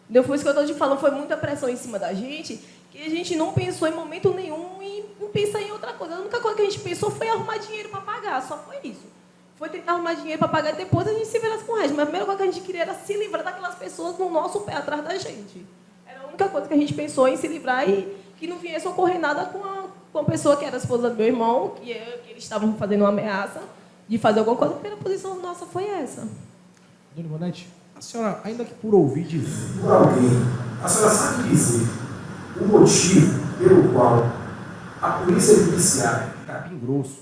Depois que eu estou te falando, foi muita pressão em cima da gente, que a gente não pensou em momento nenhum em pensar em outra coisa. A única coisa que a gente pensou foi arrumar dinheiro para pagar, só foi isso. Foi tentar arrumar dinheiro para pagar e depois a gente se virasse com o resto. Mas a primeira coisa que a gente queria era se livrar daquelas pessoas no nosso pé, atrás da gente. Era a única coisa que a gente pensou em se livrar e que não viesse ocorrer nada com a pessoa que era a esposa do meu irmão, que eles estavam fazendo uma ameaça de fazer alguma coisa. A primeira posição nossa foi essa. Dona Ivonete, a senhora, ainda que por ouvir dizer por alguém, a senhora sabe dizer o motivo pelo qual a polícia judiciária de Capim Grosso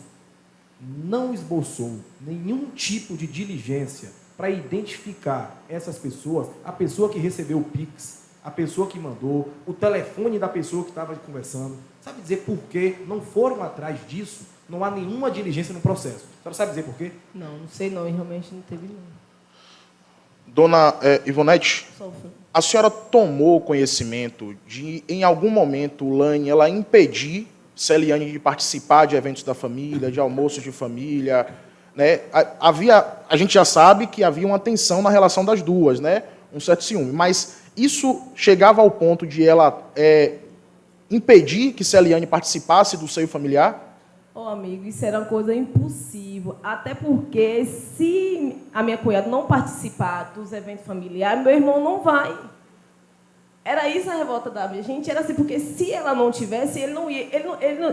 não esboçou nenhum tipo de diligência para identificar essas pessoas, a pessoa que recebeu o Pix, a pessoa que mandou, o telefone da pessoa que estava conversando. Sabe dizer por que não foram atrás disso? Não há nenhuma diligência no processo. A senhora sabe dizer por quê? Não sei não, e realmente não teve não. Dona Ivonete, a senhora tomou conhecimento de, em algum momento, Lane, ela impedir Celiane de participar de eventos da família, de almoços de família, né? A gente já sabe que havia uma tensão na relação das duas, né? Um certo ciúme, mas isso chegava ao ponto de ela impedir que Celiane participasse do seio familiar? Ô, amigo, isso era uma coisa impossível. Até porque, se a minha cunhada não participar dos eventos familiares, meu irmão não vai. Era isso a revolta da minha gente. Era assim, porque se ela não tivesse, ele não ia.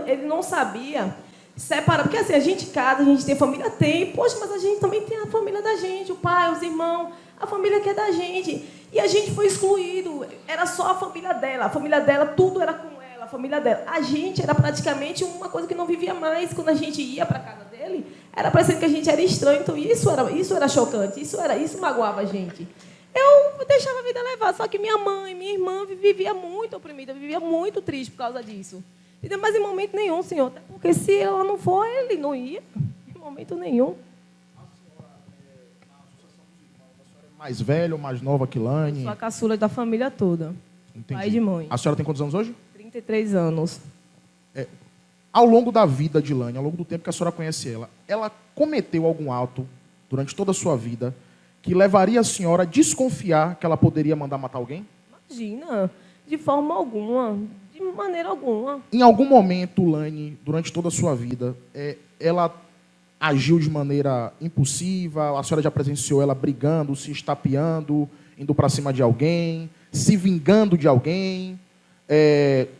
Ele não sabia separar. Porque assim, a gente casa, a gente tem família? Tem. Poxa, mas a gente também tem a família da gente, o pai, os irmãos, a família que é da gente. E a gente foi excluído. Era só a família dela. A família dela, tudo era com ela, a família dela. A gente era praticamente uma coisa que não vivia mais. Quando a gente ia para a casa dele, era parecendo que a gente era estranho. Então isso era chocante, isso magoava a gente. Eu deixava a vida levar, só que minha mãe, minha irmã vivia muito oprimida, vivia muito triste por causa disso. Entendeu? Mas em momento nenhum, senhor, até porque se ela não for, ele não ia, em momento nenhum. Mais velha ou mais nova que Lane? Sou a caçula da família toda. Entendi. Pai de mãe. A senhora tem quantos anos hoje? 33 anos. Ao longo da vida de Lane, ao longo do tempo que a senhora conhece ela cometeu algum ato durante toda a sua vida que levaria a senhora a desconfiar que ela poderia mandar matar alguém? Imagina, de forma alguma, de maneira alguma. Em algum momento, Lane, durante toda a sua vida, ela agiu de maneira impulsiva? A senhora já presenciou ela brigando, se estapeando, indo para cima de alguém, se vingando de alguém?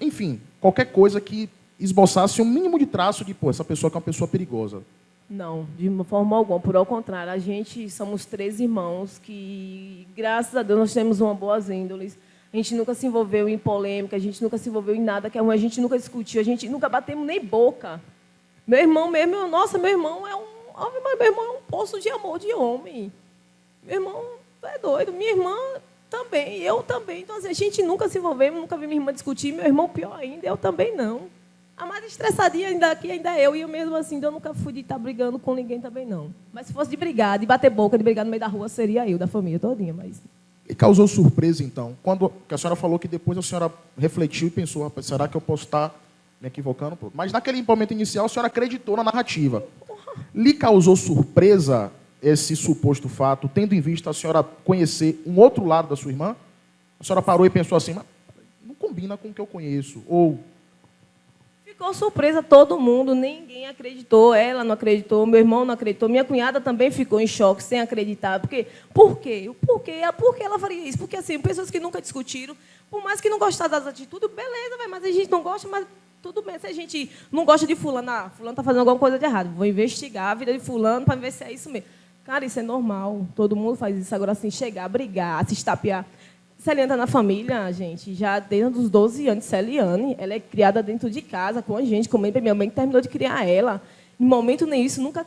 Enfim, qualquer coisa que esboçasse um mínimo de traço de, essa pessoa que é uma pessoa perigosa. Não, de forma alguma. Por ao contrário, a gente somos 3 irmãos que, graças a Deus, nós temos uma boas índoles. A gente nunca se envolveu em polêmica, a gente nunca se envolveu em nada que é ruim, a gente nunca discutiu, a gente nunca batemos nem boca. Meu irmão mesmo, meu irmão é um poço de amor de homem. Meu irmão é doido, minha irmã também, eu também. Então, assim, a gente nunca se envolveu, nunca vi minha irmã discutir, meu irmão pior ainda, eu também não. A mais estressadinha ainda aqui, ainda eu. E eu mesmo assim, eu nunca fui de estar brigando com ninguém também, não. Mas se fosse de brigar, de bater boca, de brigar no meio da rua, seria eu, da família todinha. Mas... E causou surpresa, então, quando que a senhora falou que depois a senhora refletiu e pensou, rapaz, será que eu posso estar me equivocando? Mas naquele momento inicial, a senhora acreditou na narrativa. Lhe causou surpresa esse suposto fato, tendo em vista a senhora conhecer um outro lado da sua irmã? A senhora parou e pensou assim, mas não combina com o que eu conheço, ou... Ficou surpresa todo mundo, ninguém acreditou, ela não acreditou, meu irmão não acreditou, minha cunhada também ficou em choque, sem acreditar. Por quê? Por que ela faria isso? Porque, assim, pessoas que nunca discutiram, por mais que não gostassem das atitudes, beleza, mas a gente não gosta, mas tudo bem. Se a gente não gosta de fulano, fulano está fazendo alguma coisa de errado, vou investigar a vida de fulano para ver se é isso mesmo. Cara, isso é normal, todo mundo faz isso. Agora, assim, chegar, brigar, se estapear... Celiane está na família, gente, já desde os 12 anos. Celiane, ela é criada dentro de casa com a gente, com minha mãe que terminou de criar ela. Em momento nenhum, isso nunca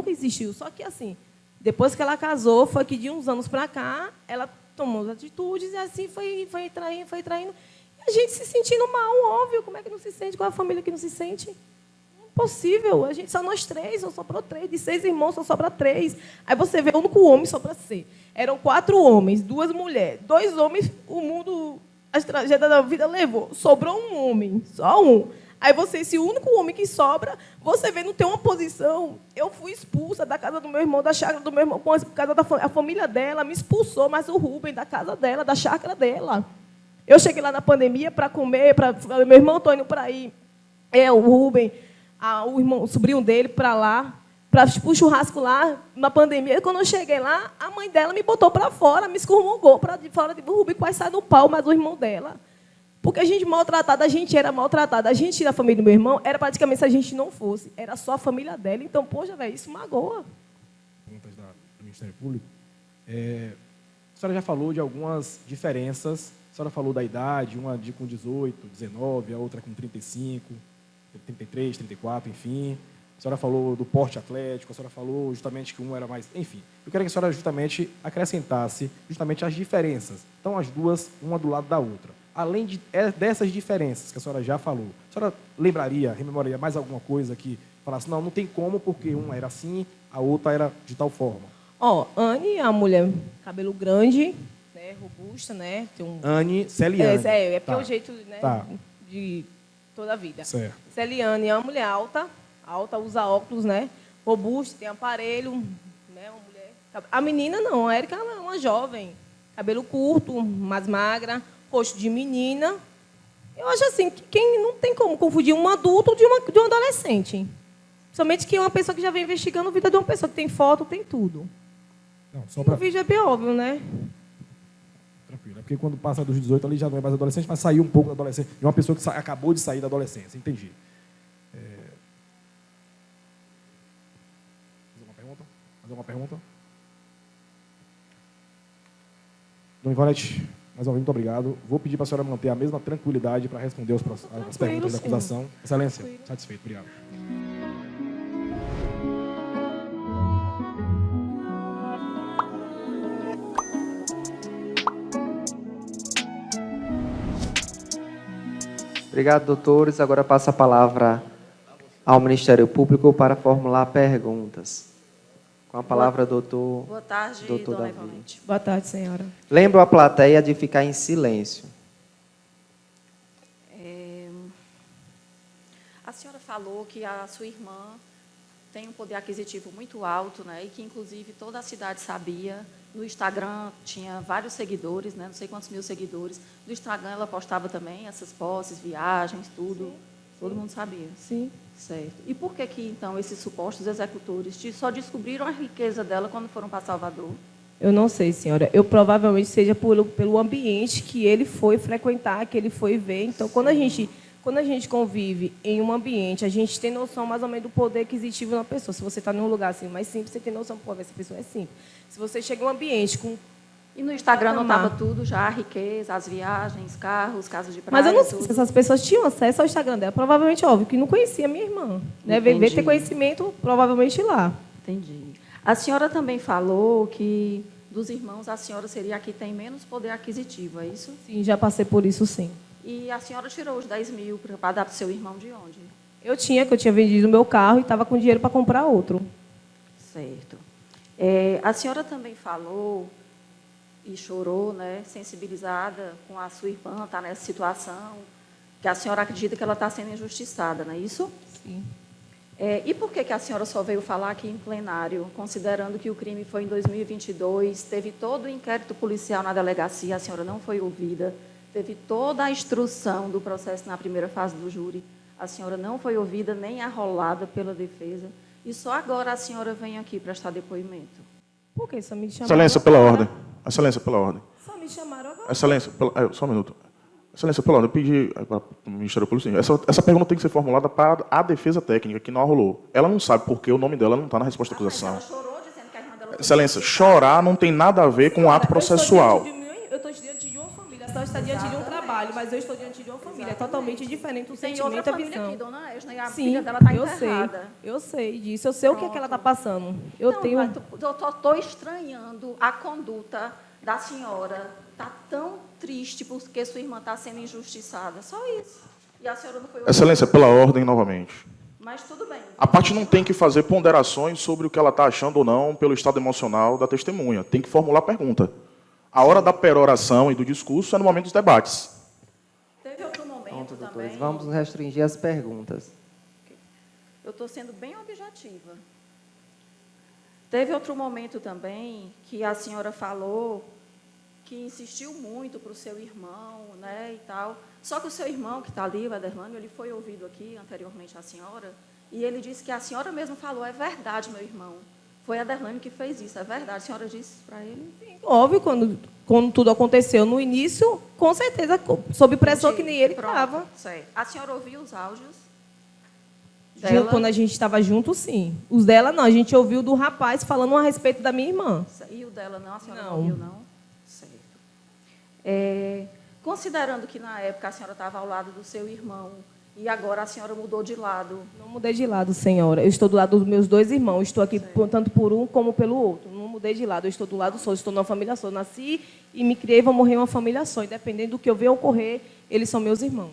existiu. Só que, assim, depois que ela casou, foi que de uns anos para cá, ela tomou as atitudes e assim foi traindo. E a gente se sentindo mal, óbvio. Como é que não se sente? Qual é a família que não se sente? Impossível. A gente só nós 3, só sobrou 3. De 6 irmãos, só sobra 3. Aí você vê, o único homem só para ser. Eram 4 homens, 2 mulheres. 2 homens, o mundo, a tragédia da vida levou. Sobrou um homem, só um. Aí você, esse único homem que sobra, você vê, não tem uma posição. Eu fui expulsa da casa do meu irmão, da chácara do meu irmão, por causa a família dela me expulsou, mas o Rubem da casa dela, da chácara dela. Eu cheguei lá na pandemia para comer, meu irmão estou indo para ir, o Rubem, o sobrinho dele, para lá, para o churrasco lá, na pandemia. E quando eu cheguei lá, a mãe dela me botou para fora, me excomungou para fora, o Rubem quase sai do pau, mas o irmão dela. Porque a gente maltratada, a gente era maltratada. A gente, da família do meu irmão, era praticamente se a gente não fosse. Era só a família dela. Então, poxa, velho, isso magoa. Perguntas do Ministério Público. A senhora já falou de algumas diferenças. A senhora falou da idade, uma com 18, 19, a outra com 35, 33, 34, enfim. A senhora falou do porte atlético, a senhora falou justamente que um era mais... Enfim, eu quero que a senhora justamente acrescentasse justamente as diferenças. Então, as duas, uma do lado da outra. Além dessas diferenças que a senhora já falou, a senhora lembraria, rememoraria mais alguma coisa que falasse, não tem como, porque uma era assim, a outra era de tal forma? Anne é uma mulher, cabelo grande, né, robusta, né? Tem Anne Celiane. Porque é o jeito, né, de toda a vida. Certo. Celiane é uma mulher alta, usa óculos, né? Robusta, tem aparelho, né? Uma mulher. A menina não, a Érica é uma jovem, cabelo curto, mais magra, rosto de menina. Eu acho assim, que quem não tem como confundir um adulto de um adolescente. Somente que é uma pessoa que já vem investigando a vida de uma pessoa que tem foto, tem tudo. Não, só pra... O vídeo é bem óbvio, né? Tranquilo. É porque quando passa dos 18 ali já não é mais adolescente, mas saiu um pouco da adolescência. De uma pessoa que acabou de sair da adolescência. Entendi. Mais alguma pergunta? Dona Ivonete, mais uma vez, muito obrigado. Vou pedir para a senhora manter a mesma tranquilidade para responder as perguntas da acusação. Excelência, satisfeito. Obrigado. Obrigado, doutores. Agora passo a palavra ao Ministério Público para formular perguntas. Com a palavra, doutor. Boa tarde, doutor dona Davi. Ivonete. Boa tarde, senhora. Lembro a plateia de ficar em silêncio. A senhora falou que a sua irmã tem um poder aquisitivo muito alto, né? E que, inclusive, toda a cidade sabia. No Instagram tinha vários seguidores, né? Não sei quantos mil seguidores. No Instagram ela postava também essas posses, viagens, tudo. Sim. Todo mundo sabia. Sim. Certo. E por que, então, esses supostos executores só descobriram a riqueza dela quando foram para Salvador? Eu não sei, senhora. Eu provavelmente seja pelo ambiente que ele foi frequentar, que ele foi ver. Então, quando a gente convive em um ambiente, a gente tem noção mais ou menos do poder aquisitivo de uma pessoa. Se você está num lugar assim mais simples, você tem noção, pô, essa pessoa é simples. Se você chega em um ambiente com... E no Instagram não estava tudo já, a riqueza, as viagens, carros, casas de praia. Mas eu não sei se essas pessoas tinham acesso ao Instagram dela. Provavelmente, óbvio, que não conhecia a minha irmã. Né? Veio ter conhecimento, provavelmente, lá. Entendi. A senhora também falou que, dos irmãos, a senhora seria a que tem menos poder aquisitivo, é isso? Sim, já passei por isso, sim. E a senhora tirou os 10 mil para dar para o seu irmão de onde? Eu tinha vendido o meu carro e estava com dinheiro para comprar outro. Certo. A senhora também falou e chorou, né, sensibilizada com a sua irmã, está nessa situação, que a senhora acredita que ela está sendo injustiçada, não é isso? Sim. E por que a senhora só veio falar aqui em plenário, considerando que o crime foi em 2022, teve todo o inquérito policial na delegacia, a senhora não foi ouvida, teve toda a instrução do processo na primeira fase do júri, a senhora não foi ouvida nem arrolada pela defesa, e só agora a senhora vem aqui prestar depoimento? Por que só me chamaram? Excelência, pela ordem. Excelência, pela ordem. Só me chamaram agora. Excelência, só um minuto. Excelência, pela ordem, eu pedi para o Ministério Público, essa pergunta tem que ser formulada para a defesa técnica, que não arrolou. Ela não sabe por que o nome dela não está na resposta da acusação. Mas ela chorou dizendo que a irmã dela... Excelência, chorar não tem nada a ver com o ato processual. Eu estou diante de uma família, a senhora está diante de um trabalho, mas eu estou diante de uma família. É totalmente diferente o sentimento e a família visão. aqui, dona Esna, e a Sim, filha dela está eu enterrada. Eu sei disso, eu sei o que ela está passando. Eu estou estranhando a conduta da senhora. Está tão triste porque sua irmã está sendo injustiçada. Só isso. E a senhora não foi ouvida. Excelência, pela ordem, novamente. Mas tudo bem. A parte não tem que fazer ponderações sobre o que ela está achando ou não pelo estado emocional da testemunha. Tem que formular a pergunta. A hora da peroração e do discurso é no momento dos debates. Teve outro momento doutores. também. Vamos nos restringir às perguntas. Eu estou sendo bem objetiva. Teve outro momento também que a senhora falou que insistiu muito para o seu irmão, né, e tal. Só que o seu irmão, que está ali, o Ederlânio, ele foi ouvido aqui anteriormente à senhora, e ele disse que a senhora mesmo falou, é verdade, meu irmão. Foi a Ederlânio que fez isso, é verdade. A senhora disse para ele? Óbvio, quando tudo aconteceu no início, com certeza, sob pressão que nem ele Pronto, estava. certo. A senhora ouviu os áudios dela? Quando a gente estava junto, sim. Os dela, não. A gente ouviu do rapaz falando a respeito da minha irmã. E o dela não? A senhora não Não. ouviu, não? Certo. Considerando que, na época, a senhora estava ao lado do seu irmão e agora a senhora mudou de lado. Não mudei de lado, senhora. Eu estou do lado dos meus dois irmãos. Estou aqui tanto por um como pelo outro. Não mudei de lado. Eu estou do lado só. Estou numa família só. Nasci e me criei e vou morrer em uma família só. Independente do que eu ver ocorrer, eles são meus irmãos.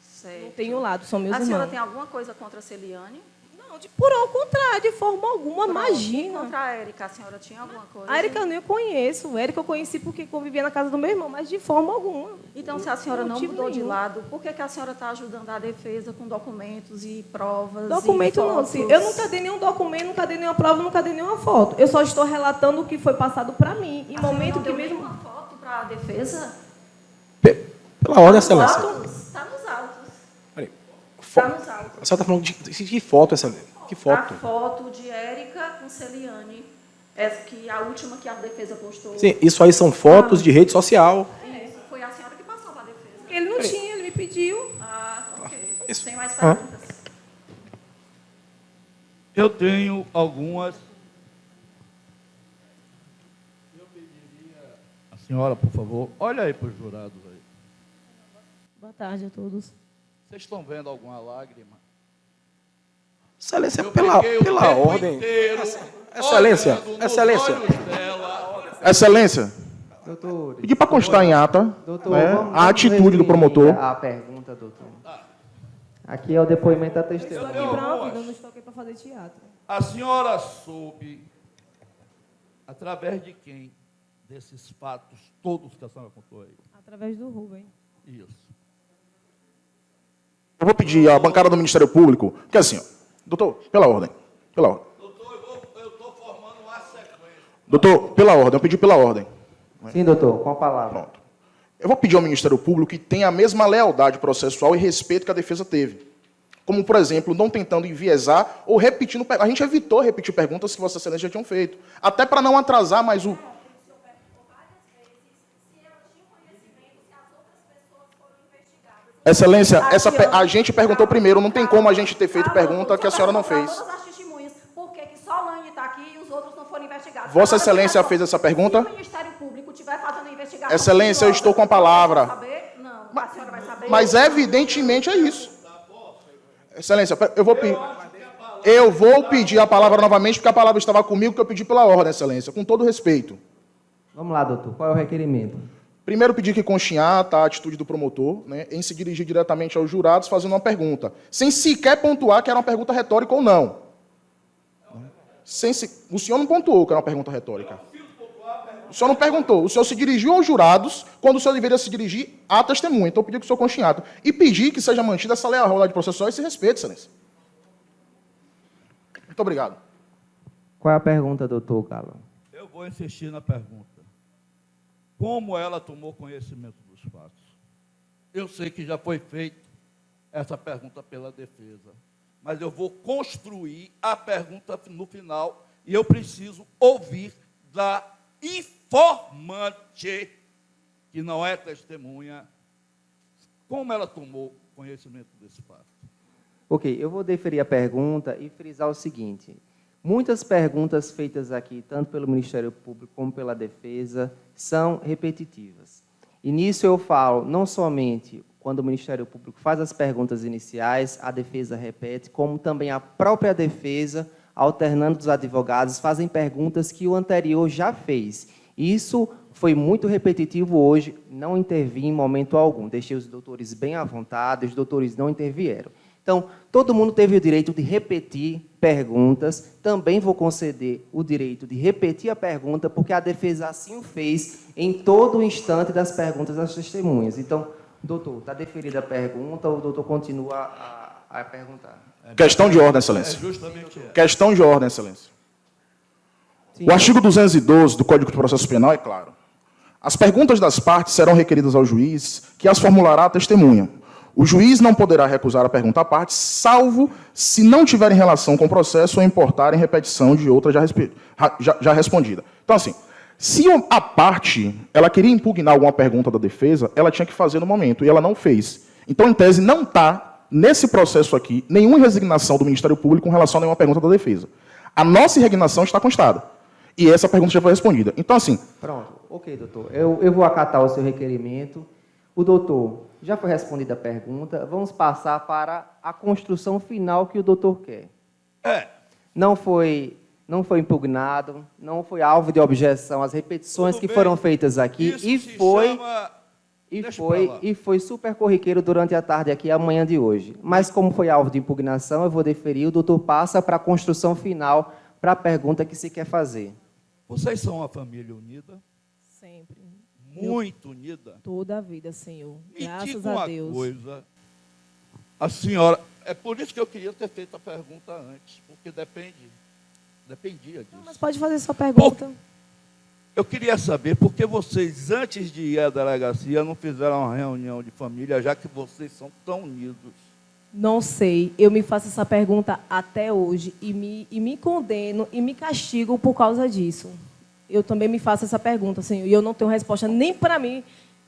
Certo. Não tenho lado, são meus A senhora irmãos. tem alguma coisa contra a Celiane? Não, por ao contrário, de forma alguma. Pronto. Imagina. E contra a Érica, a senhora tinha alguma coisa? A Érica eu nem conheço. A Érica eu conheci porque convivia na casa do meu irmão, mas de forma alguma. Então, se a senhora não Motivo mudou de nenhum. lado, por que a senhora está ajudando a defesa com documentos e provas Documento e não, fotos? sim. Eu nunca dei nenhum documento, nunca dei nenhuma prova, nunca dei nenhuma foto. Eu só estou relatando o que foi passado para mim. Em A senhora momento não que deu mesmo. nenhuma foto para a defesa? Pela ordem, excelência. Está nos autos. Peraí. Está nos autos. A senhora está falando de que foto, excelência? Que foto? A foto de Érica com Celiane, essa que a última que a defesa postou. Sim, isso aí são fotos de rede social. Isso, foi a senhora que passou para a defesa. Ele não tinha, ele me pediu. Ah, ok. Isso. Tem mais perguntas? Eu tenho algumas. Eu pediria. A senhora, por favor, olha aí para os jurados aí. Boa tarde a todos. Vocês estão vendo alguma lágrima? Excelência, Eu pela fiquei o tempo ordem. inteiro Excelência, olhando nos excelência. olhos dela. Excelência, Doutores. pedir para constar em ata, Doutor, né, vamos a atitude do restringir promotor. A pergunta, doutor. Aqui é o depoimento da testemunha. Estou aqui para vida, eu não estou aqui para fazer teatro. A senhora soube, através de quem, desses fatos todos que a senhora contou aí? Através do Rubem. Isso. Eu vou pedir à bancada do Ministério Público, que é assim, ó, doutor, pela ordem. Doutor, eu estou formando uma sequência. Doutor, pela ordem, eu pedi pela ordem. Sim, doutor, com a palavra. Pronto. Eu vou pedir ao Ministério Público que tenha a mesma lealdade processual e respeito que a defesa teve. Como, por exemplo, não tentando enviesar ou repetindo... A gente evitou repetir perguntas que Vossa Excelência já tinham feito. Até para não atrasar mais o... Excelência, a gente perguntou primeiro, não tem como a gente ter feito pergunta que a senhora não fez. Todas as testemunhas, por que só Lane está aqui e os outros não foram investigados? Vossa Agora, Excelência se fez essa pergunta? Se o Ministério Público estiver fazendo a investigação... Excelência, eu estou com a palavra. Vai saber? Não, a senhora vai saber? Mas evidentemente é isso. Excelência, eu vou pedir a palavra novamente, porque a palavra estava comigo, que eu pedi pela ordem, Excelência, com todo respeito. Vamos lá, doutor. Qual é o requerimento? Primeiro, pedir que conste em ata a atitude do promotor, né, em se dirigir diretamente aos jurados, fazendo uma pergunta, sem sequer pontuar que era uma pergunta retórica ou não. O senhor não pontuou que era uma pergunta retórica. O senhor não perguntou. O senhor se dirigiu aos jurados, quando o senhor deveria se dirigir à testemunha. Então, eu pedi que o senhor conste em ata. E pedir que seja mantida essa lealdade processual e esse respeito, Excelência. Muito obrigado. Qual é a pergunta, doutor Galo? Eu vou insistir na pergunta. Como ela tomou conhecimento dos fatos? Eu sei que já foi feita essa pergunta pela defesa, mas eu vou construir a pergunta no final e eu preciso ouvir da informante, que não é testemunha, como ela tomou conhecimento desse fato. Ok, eu vou deferir a pergunta e frisar o seguinte. Muitas perguntas feitas aqui, tanto pelo Ministério Público como pela defesa, são repetitivas. E nisso eu falo, não somente quando o Ministério Público faz as perguntas iniciais, a defesa repete, como também a própria defesa, alternando os advogados, fazem perguntas que o anterior já fez. Isso foi muito repetitivo hoje, não intervi em momento algum. Deixei os doutores bem à vontade, os doutores não intervieram. Então, todo mundo teve o direito de repetir perguntas, também vou conceder o direito de repetir a pergunta, porque a defesa assim o fez em todo o instante das perguntas das testemunhas. Então, Doutor, está deferida a pergunta ou o doutor continua a perguntar? Questão de ordem, Excelência. É justamente Questão de ordem, Excelência. Sim. O artigo 212 do Código de Processo Penal é claro. As perguntas das partes serão requeridas ao juiz, que as formulará a testemunha. O juiz não poderá recusar a pergunta à parte, salvo se não tiverem relação com o processo ou importarem repetição de outra já respondida. Então, assim, se a parte ela queria impugnar alguma pergunta da defesa, ela tinha que fazer no momento, e ela não fez. Então, em tese, não está, nesse processo aqui, nenhuma resignação do Ministério Público com relação a nenhuma pergunta da defesa. A nossa resignação está constada. E essa pergunta já foi respondida. Então, assim... Pronto. Ok, doutor. Eu vou acatar o seu requerimento. O doutor, já foi respondida a pergunta. Vamos passar para a construção final que o doutor quer. Não foi impugnado, não foi alvo de objeção as repetições que foram feitas aqui e foi super corriqueiro durante a tarde aqui, amanhã de hoje. Mas como foi alvo de impugnação, eu vou deferir. O doutor passa para a construção final, para a pergunta que se quer fazer. Vocês são uma família unida? Sempre. Muito unida? Toda a vida, Senhor. Me Graças diga a uma Deus. coisa. A senhora... É por isso que eu queria ter feito a pergunta antes, porque dependia disso. Não, mas pode fazer sua pergunta. Eu queria saber por que vocês, antes de ir à delegacia, não fizeram uma reunião de família, já que vocês são tão unidos. Não sei. Eu me faço essa pergunta até hoje e me condeno e me castigo por causa disso. Eu também me faço essa pergunta, Senhor, e eu não tenho resposta nem para mim.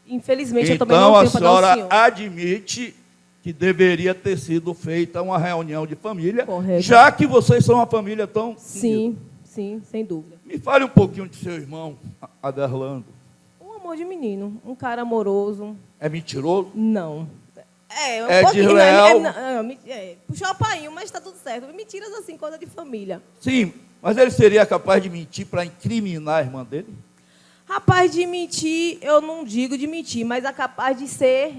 Infelizmente, eu também não tenho para dar ao Senhor. Senhor. Então, a senhora admite que deveria ter sido feita uma reunião de família, Correto. já que vocês são uma família tão unida. Sim, sem dúvida. Me fale um pouquinho de seu irmão, Aderlando. Um amor de menino, um cara amoroso. É mentiroso? Não. É Um pouquinho, desleal? puxou o painho, mas está tudo certo. Mentiras assim, coisa de família. Sim, mas ele seria capaz de mentir para incriminar a irmã dele? Rapaz, de mentir, eu não digo de mentir, mas é capaz de ser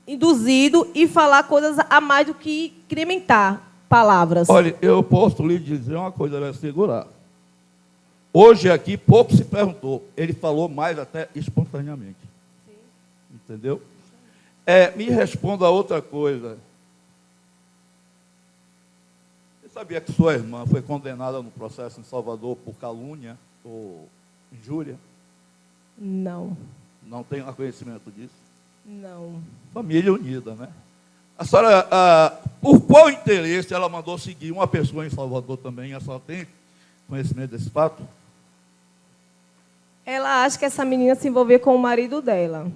induzido e falar coisas a mais do que incrementar palavras. Olha, eu posso lhe dizer uma coisa, vai segurar. Hoje aqui, pouco se perguntou. Ele falou mais até espontaneamente. Sim. Entendeu? Me responda outra coisa. Você sabia que sua irmã foi condenada no processo em Salvador por calúnia ou injúria? Não. Não tem conhecimento disso? Não. Família unida, né? A senhora, por qual interesse ela mandou seguir uma pessoa em Salvador também? A senhora tem conhecimento desse fato? Ela acha que essa menina se envolveu com o marido dela.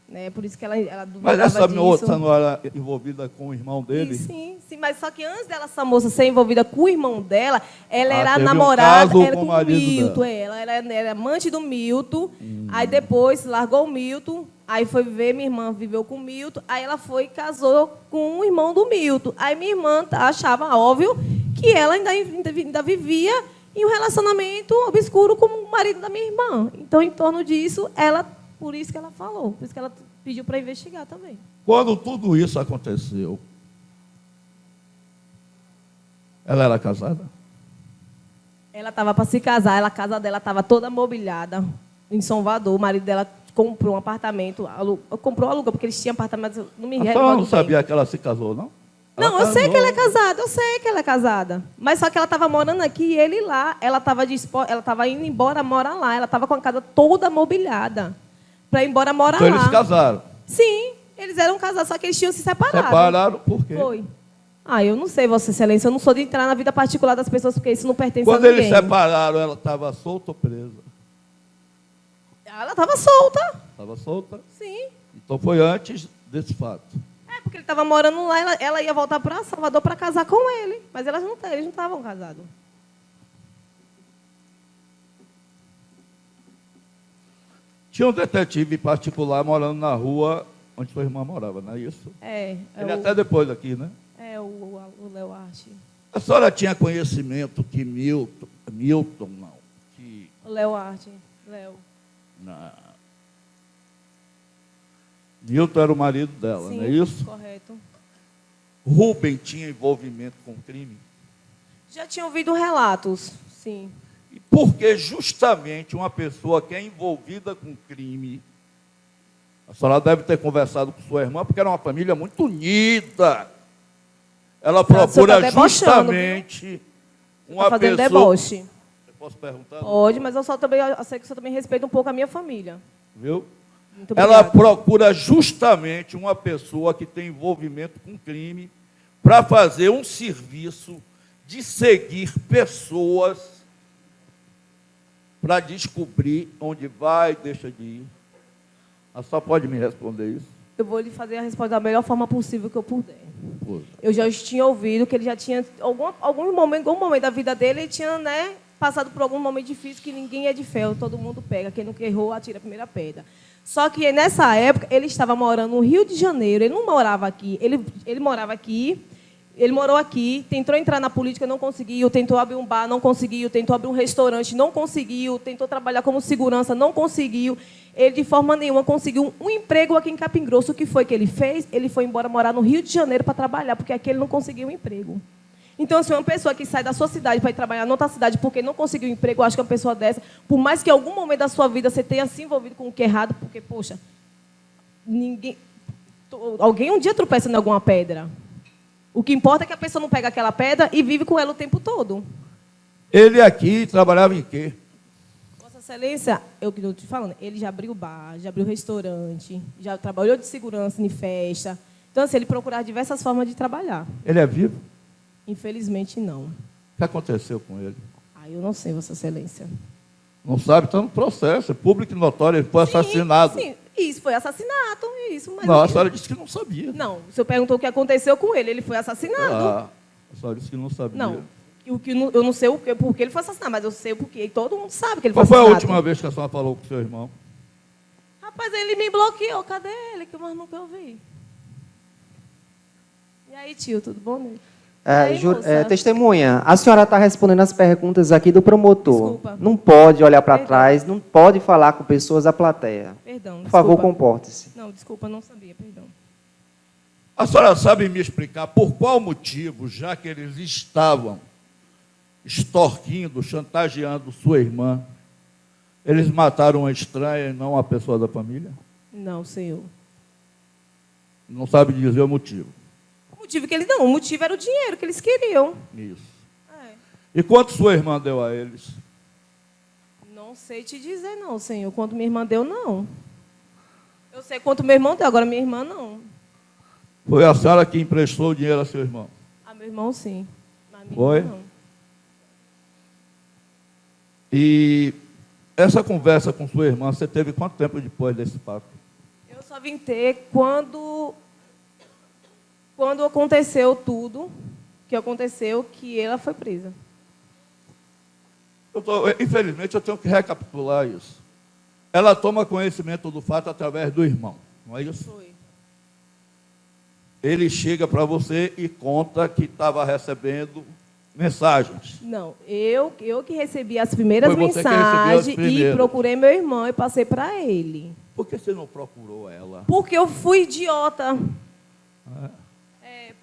Né? Por isso que ela duvidava Mas essa disso. outra não era envolvida com o irmão dele? Sim. Mas só que antes essa moça ser envolvida com o irmão dela, ela era teve namorada, caso era com com o o marido Milton. dela. Ela era amante do Milton. Aí depois largou o Milton. Aí foi viver, minha irmã viveu com o Milton. Aí ela foi e casou com o irmão do Milton. Aí minha irmã achava óbvio que ela ainda vivia em um relacionamento obscuro com o marido da minha irmã. Então, em torno disso, por isso que ela falou. Por isso que ela pediu para investigar também. Quando tudo isso aconteceu, ela era casada? Ela estava para se casar, a casa dela estava toda mobiliada em Salvador. O marido dela comprou um apartamento, alugou, porque eles tinham apartamento, não me A recordo senhora não bem. sabia que ela se casou, não? Não, eu sei que ela é casada, Mas só que ela estava morando aqui e ele lá. Ela estava indo embora morar lá. Ela estava com a casa toda mobiliada para ir embora morar Então lá. eles se casaram. Sim, eles eram casados, só que eles tinham se separado. Separaram por quê? Foi. Eu não sei, Vossa Excelência. Eu não sou de entrar na vida particular das pessoas, porque isso não pertence Quando a ninguém. eles separaram, ela estava solta ou presa? Ela estava solta. Estava solta? Sim. Então foi antes desse fato. Porque ele estava morando lá, ela ia voltar para Salvador para casar com ele. Mas eles não estavam casados. Tinha um detetive particular morando na rua onde sua irmã morava, não é isso? Ele até depois aqui, né? O Léo Arte. A senhora tinha conhecimento que Milton não. O Léo Arte. Não. Milton era o marido dela, Sim, não é isso? Correto. Rubem tinha envolvimento com o crime? Já tinha ouvido relatos, sim. E por que justamente uma pessoa que é envolvida com crime A senhora deve ter conversado com sua irmã, porque era uma família muito unida. Ela procura justamente uma fazendo pessoa... deboche. Eu posso perguntar? Pode, mas eu sei que o senhor também respeita um pouco a minha família. Viu? Muito Ela obrigada. procura justamente uma pessoa que tem envolvimento com crime para fazer um serviço de seguir pessoas para descobrir onde vai e deixa de ir. A senhora pode me responder isso? Eu vou lhe fazer a resposta da melhor forma possível que eu puder. Pois. Eu já tinha ouvido que ele já tinha, algum momento da vida dele, ele tinha, né, passado por algum momento difícil que ninguém é de ferro, todo mundo pega. Quem nunca errou, atira a primeira pedra. Só que nessa época, ele estava morando no Rio de Janeiro, ele não morava aqui, ele morava aqui, ele morou aqui, tentou entrar na política, não conseguiu, tentou abrir um bar, não conseguiu, tentou abrir um restaurante, não conseguiu, tentou trabalhar como segurança, não conseguiu. Ele, de forma nenhuma, conseguiu um emprego aqui em Capim Grosso. O que foi que ele fez? Ele foi embora morar no Rio de Janeiro para trabalhar, porque aqui ele não conseguiu um emprego. Então, se uma pessoa que sai da sua cidade para ir trabalhar em outra cidade porque não conseguiu um emprego, eu acho que uma pessoa dessa, por mais que em algum momento da sua vida você tenha se envolvido com o que é errado, porque, poxa, alguém um dia tropeça em alguma pedra. O que importa é que a pessoa não pega aquela pedra e vive com ela o tempo todo. Ele aqui trabalhava em quê? Vossa Excelência, eu que estou te falando, ele já abriu bar, já abriu restaurante, já trabalhou de segurança em festa. Então, assim, ele procurava diversas formas de trabalhar. Ele é vivo? Infelizmente, não. O que aconteceu com ele? Eu não sei, Vossa Excelência. Não sabe, está no processo, é público e notório, ele foi assassinado. Sim, isso, foi assassinato, isso. Mas Não, a senhora disse que não sabia. Não, o senhor perguntou o que aconteceu com ele, ele foi assassinado. Ah, a senhora disse que não sabia. Não, eu não sei porque ele foi assassinado, mas eu sei o porquê, e todo mundo sabe que ele Qual foi foi a assassinado. última vez que a senhora falou com o seu irmão? Rapaz, ele me bloqueou, cadê ele? Que mais nunca eu vi. E aí, tio, tudo bom, né? Testemunha, a senhora está respondendo as perguntas aqui do promotor. Desculpa. Não pode olhar para Perdão. trás, não pode falar com pessoas da plateia. Perdão, Por favor, desculpa. comporte-se. Não, desculpa, não sabia, perdão. A senhora sabe me explicar por qual motivo, já que eles estavam extorquindo, chantageando sua irmã, eles mataram uma estranha e não uma pessoa da família? Não, senhor. Não sabe dizer o motivo. O motivo era o dinheiro que eles queriam. Isso. É. E quanto sua irmã deu a eles? Não sei te dizer, não, senhor. Quanto minha irmã deu, não. Eu sei quanto meu irmão deu, agora minha irmã, não. Foi a senhora que emprestou o dinheiro a seu irmão? Meu irmão, sim. Mas minha Foi? irmã, não. E essa conversa com sua irmã, você teve quanto tempo depois desse fato? Eu só vim ter quando aconteceu tudo que aconteceu, que ela foi presa. Infelizmente, eu tenho que recapitular isso. Ela toma conhecimento do fato através do irmão, não é isso? Foi. Ele chega para você e conta que estava recebendo mensagens. Não, eu que recebi as primeiras Foi você que recebeu as mensagens e primeiras. procurei meu irmão e passei para ele. Por que você não procurou ela? Porque eu fui idiota.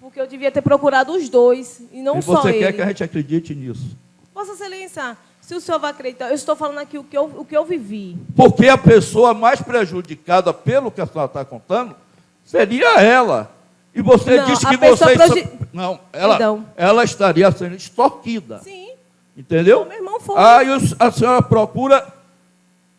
Porque eu devia ter procurado os dois e não E só você ele. quer que a gente acredite nisso? Vossa Excelência, se o senhor vai acreditar, eu estou falando aqui o que eu vivi. Porque a pessoa mais prejudicada pelo que a senhora está contando seria ela. E você Não, disse a que pessoa vocês... Não, Perdão. ela estaria sendo extorquida. Sim. Entendeu? Meu irmão foi. Aí a senhora procura,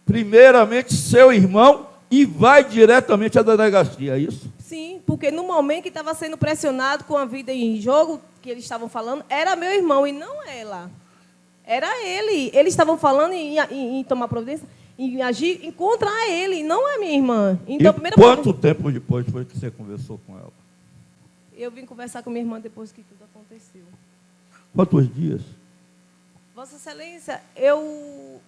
primeiramente, seu irmão e vai diretamente à delegacia, é isso? Sim, porque no momento que estava sendo pressionado com a vida em jogo, que eles estavam falando, era meu irmão e não ela. Era ele. Eles estavam falando em tomar providência, em agir contra ele, não a minha irmã. Então, E quanto tempo depois foi que você conversou com ela? Eu vim conversar com minha irmã depois que tudo aconteceu. Quantos dias? Vossa Excelência, eu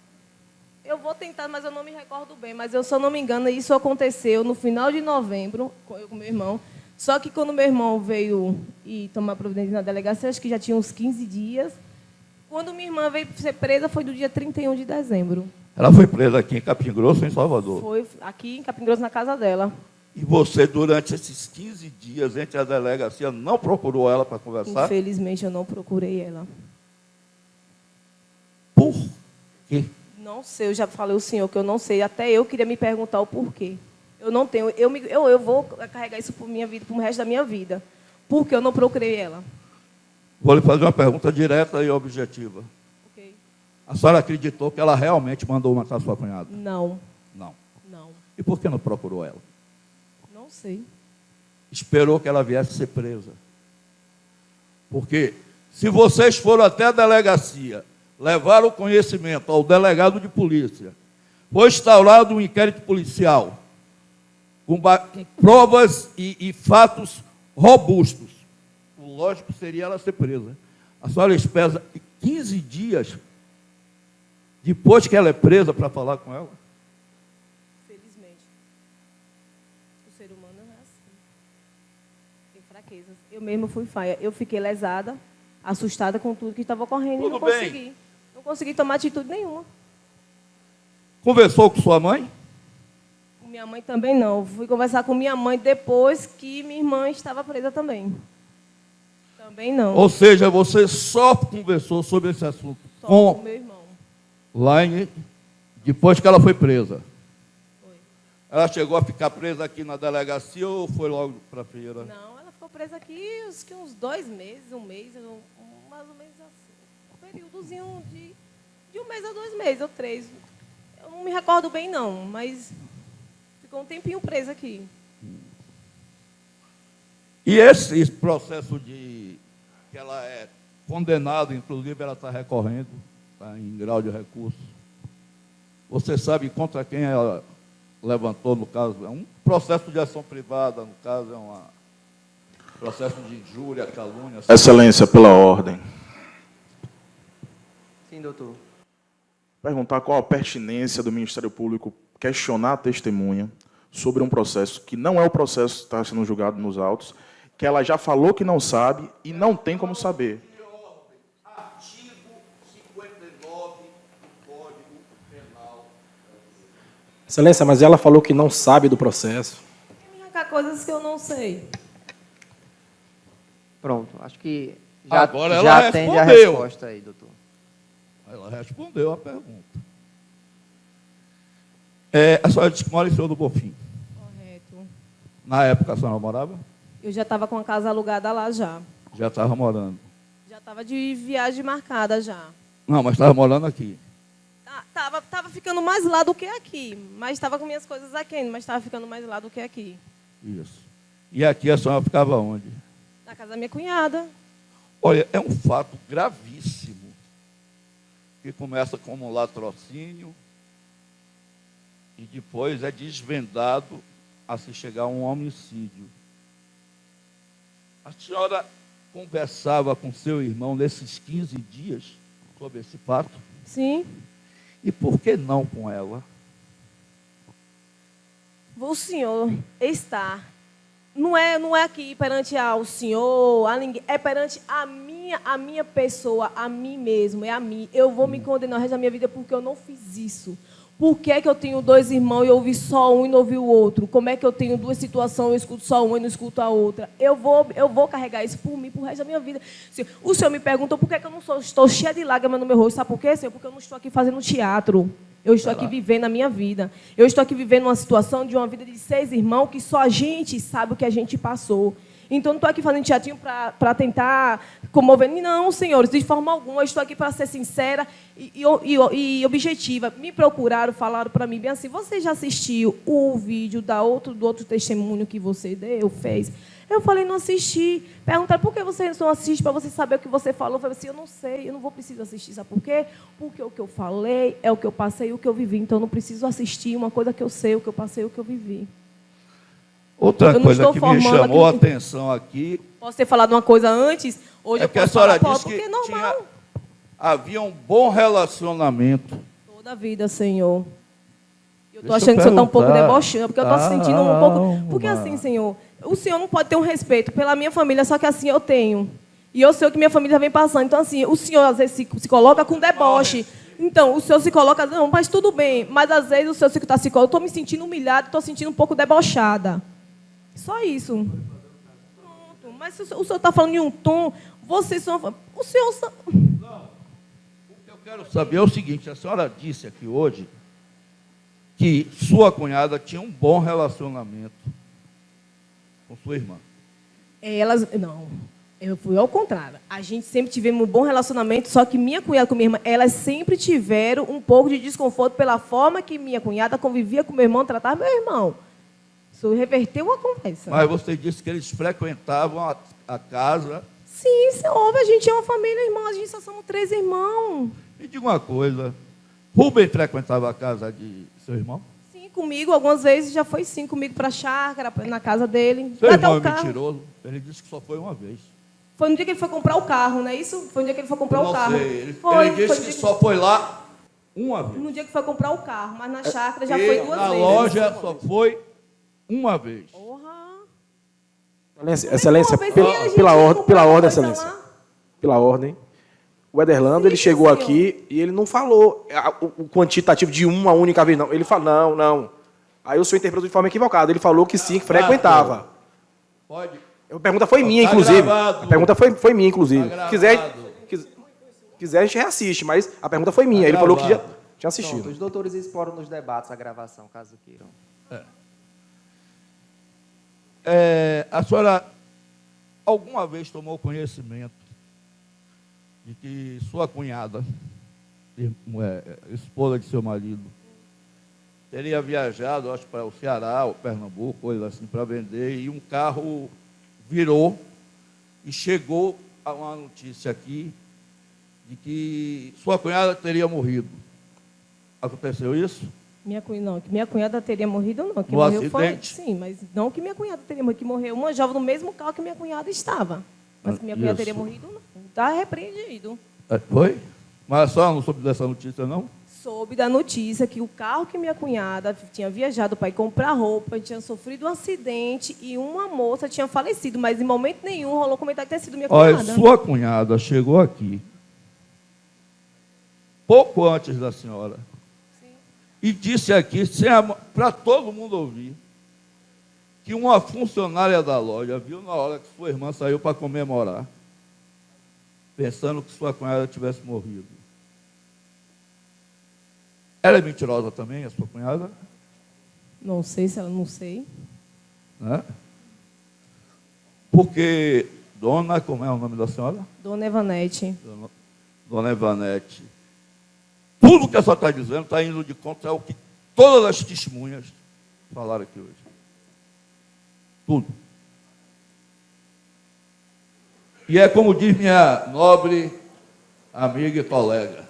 vou tentar, mas eu não me recordo bem. Mas eu, se eu não me engano, isso aconteceu no final de novembro, eu com meu irmão. Só que quando meu irmão veio e tomar providência na delegacia, acho que já tinha uns 15 dias. Quando minha irmã veio ser presa, foi do dia 31 de dezembro. Ela foi presa aqui em Capim Grosso, em Salvador. Foi aqui em Capim Grosso, na casa dela. E você, durante esses 15 dias entre a delegacia, não procurou ela para conversar? Infelizmente, eu não procurei ela. Por quê? Não sei, eu já falei ao senhor que eu não sei. Até eu queria me perguntar o porquê. Eu não tenho. Eu vou carregar isso por minha vida, pro resto da minha vida. Porque eu não procurei ela. Vou lhe fazer uma pergunta direta e objetiva. Ok? A senhora acreditou que ela realmente mandou matar sua cunhada? Não. Não. Não. E por que não procurou ela? Não sei. Esperou que ela viesse ser presa. Porque se vocês foram até a delegacia, levaram o conhecimento ao delegado de polícia, foi instaurado um inquérito policial com provas e fatos robustos, o lógico seria ela ser presa. A senhora espera 15 dias depois que ela é presa para falar com ela? Felizmente. O ser humano não é assim. Tem fraquezas. Eu mesmo fui falha. Eu fiquei lesada, assustada com tudo que estava ocorrendo e não consegui. Não consegui tomar atitude nenhuma. Conversou com sua mãe? Com minha mãe também não. Fui conversar com minha mãe depois que minha irmã estava presa também. Também não. Ou seja, você só conversou sobre esse assunto Só com com meu irmão. Laine depois que ela foi presa. Foi. Ela chegou a ficar presa aqui na delegacia ou foi logo para a feira? Não, ela ficou presa aqui uns 2 meses, um mês, mais ou menos assim. Um períodozinho de 1 mês a 2 meses, ou 3. Eu não me recordo bem, não, mas ficou um tempinho presa aqui. E esse processo de que ela é condenada, inclusive ela está recorrendo, está em grau de recurso. Você sabe contra quem ela levantou, no caso? É um processo de ação privada, no caso, é um processo de injúria, calúnia. Excelência, pela ordem. Sim, doutor. Perguntar qual a pertinência do Ministério Público questionar a testemunha sobre um processo que não é o processo que está sendo julgado nos autos, que ela já falou que não sabe e não tem como saber. Artigo 59 do Código Penal. Excelência, mas ela falou que não sabe do processo. Tem me arrancar coisas que eu não sei. Pronto, acho que já, Agora ela já atende a respondeu. resposta aí, doutor. Ela respondeu a pergunta. A senhora disse que mora em Senhor do Bonfim. Correto. Na época a senhora morava? Eu já estava com a casa alugada lá já. Já estava morando. Já estava de viagem marcada já. Não, mas estava morando aqui. Tava ficando mais lá do que aqui. Mas estava com minhas coisas aqui ainda, mas estava ficando mais lá do que aqui. Isso. E aqui a senhora ficava onde? Na casa da minha cunhada. Olha, é um fato gravíssimo, que começa como um latrocínio e depois é desvendado a se chegar a um homicídio. A senhora conversava com seu irmão nesses 15 dias sobre esse fato? Sim. E por que não com ela? O senhor está. Não é aqui perante ao senhor, a ninguém. É perante a minha pessoa, a mim mesmo, é a mim. Eu vou me condenar o resto da minha vida porque eu não fiz isso. Por que é que eu tenho 2 irmãos e eu ouvi só um e não ouvi o outro? Como é que eu tenho 2 situações, eu escuto só uma e não escuto a outra? Eu vou carregar isso por mim, por resto da minha vida. O senhor me perguntou por que é que eu não estou cheia de lágrimas no meu rosto. Sabe por quê, senhor? Porque eu não estou aqui fazendo teatro. Eu estou aqui vivendo a minha vida. Eu estou aqui vivendo uma situação de uma vida de 6 irmãos que só a gente sabe o que a gente passou. Então, não estou aqui fazendo teatrinho para tentar comover. Não, senhores, de forma alguma. Eu estou aqui para ser sincera e objetiva. Me procuraram, falaram para mim bem assim, você já assistiu o vídeo do outro testemunho que você fez? Eu falei, não assisti. Perguntaram, por que você não assiste para você saber o que você falou? Eu falei assim, eu não sei, eu não vou precisar assistir. Sabe por quê? Porque o que eu falei é o que eu passei e o que eu vivi. Então, eu não preciso assistir uma coisa que eu sei, o que eu passei e o que eu vivi. Outra coisa que me chamou a atenção aqui... Posso ter falado uma coisa antes? Hoje eu que a posso senhora falar, disse porque que é normal. havia um bom relacionamento. Toda a vida, Senhor. Eu estou Deixa achando eu que o senhor está um pouco perguntar. debochando, porque eu estou sentindo um pouco... Porque Calma. assim, Senhor, o Senhor não pode ter um respeito pela minha família, só que assim eu tenho. E eu sei o que minha família vem passando. Então, assim, o Senhor às vezes se coloca com deboche. Então, o Senhor se coloca... Não, mas tudo bem. Mas às vezes o Senhor está se colocando... Eu estou me sentindo humilhada, estou sentindo um pouco debochada. Só isso. Pronto. Mas se o senhor está falando em um tom, vocês são... O senhor... Não. O que eu quero saber é o seguinte, a senhora disse aqui hoje que sua cunhada tinha um bom relacionamento com sua irmã. Não, eu fui ao contrário. A gente sempre tivemos um bom relacionamento, só que minha cunhada com minha irmã, elas sempre tiveram um pouco de desconforto pela forma que minha cunhada convivia com meu irmão, tratava meu irmão. Isso reverteu a conversa. Mas você disse que eles frequentavam a casa. Sim, isso houve. A gente é uma família, irmão. A gente só somos 3 irmãos. Me diga uma coisa. Rubem frequentava a casa de seu irmão? Sim, comigo. Algumas vezes já foi sim, comigo para a chácara, na casa dele. Seu Até irmão o é carro. mentiroso. Ele disse que só foi uma vez. Foi no dia que ele foi comprar o carro, não é isso? Foi no dia que ele foi comprar o carro. Sei. Ele Foi disse no dia que só foi lá uma vez. No dia que foi comprar o carro, mas na chácara já E foi 2 na vezes. loja só foi uma vez. Porra. Excelência, Mas, pela ordem, coisa excelência. lá. Pela ordem. O Ederlando, ele chegou senhor. aqui e ele não falou o quantitativo de uma única vez, não. Ele falou, não. Aí o senhor interpretou de forma equivocada. Ele falou que sim, que frequentava. Pode. A pergunta foi minha, Tá inclusive. gravado. A pergunta foi minha, inclusive. Tá Se quiser, gravado. quiser, a gente reassiste, mas a pergunta foi minha. Tá Ele falou que já gravado. tinha assistido. Pronto, os doutores exploram nos debates a gravação, caso queiram. A senhora alguma vez tomou conhecimento de que sua cunhada, esposa de seu marido, teria viajado, acho, para o Ceará, ou Pernambuco, coisa assim, para vender, e um carro virou e chegou a uma notícia aqui de que sua cunhada teria morrido. Aconteceu isso? Que minha cunhada teria morrido, não. Que No morreu acidente? Sim, mas não que minha cunhada teria morrido, que morreu uma jovem no mesmo carro que minha cunhada estava. Mas que minha cunhada teria Isso. morrido, não. Está repreendido. Foi? Mas a senhora não soube dessa notícia, não? Soube da notícia que o carro que minha cunhada tinha viajado para ir comprar roupa tinha sofrido um acidente e uma moça tinha falecido, mas em momento nenhum rolou comentário que tinha sido minha Olha, cunhada. sua cunhada chegou aqui pouco antes da senhora e disse aqui, para todo mundo ouvir, que uma funcionária da loja viu na hora que sua irmã saiu para comemorar, pensando que sua cunhada tivesse morrido. Ela é mentirosa também, a sua cunhada? Não sei se ela não sei. Né? Porque como é o nome da senhora? Dona Evanete. Dona Evanete, tudo que a senhora está dizendo está indo de contra o que todas as testemunhas falaram aqui hoje. Tudo. E é como diz minha nobre amiga e colega,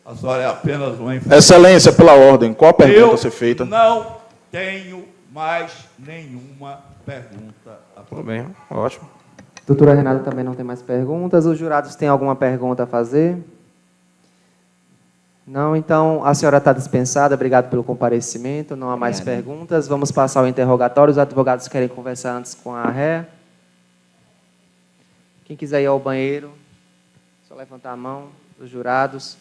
a senhora é apenas uma informação. Excelência, pela ordem, qual a pergunta a ser feita? Não tenho mais nenhuma pergunta a fazer. Tudo bem, ótimo. Doutora Renata também não tem mais perguntas. Os jurados têm alguma pergunta a fazer? Não, então a senhora está dispensada. Obrigado pelo comparecimento. Não há mais perguntas. Vamos passar ao interrogatório. Os advogados querem conversar antes com a ré. Quem quiser ir ao banheiro, só levantar a mão. Os jurados.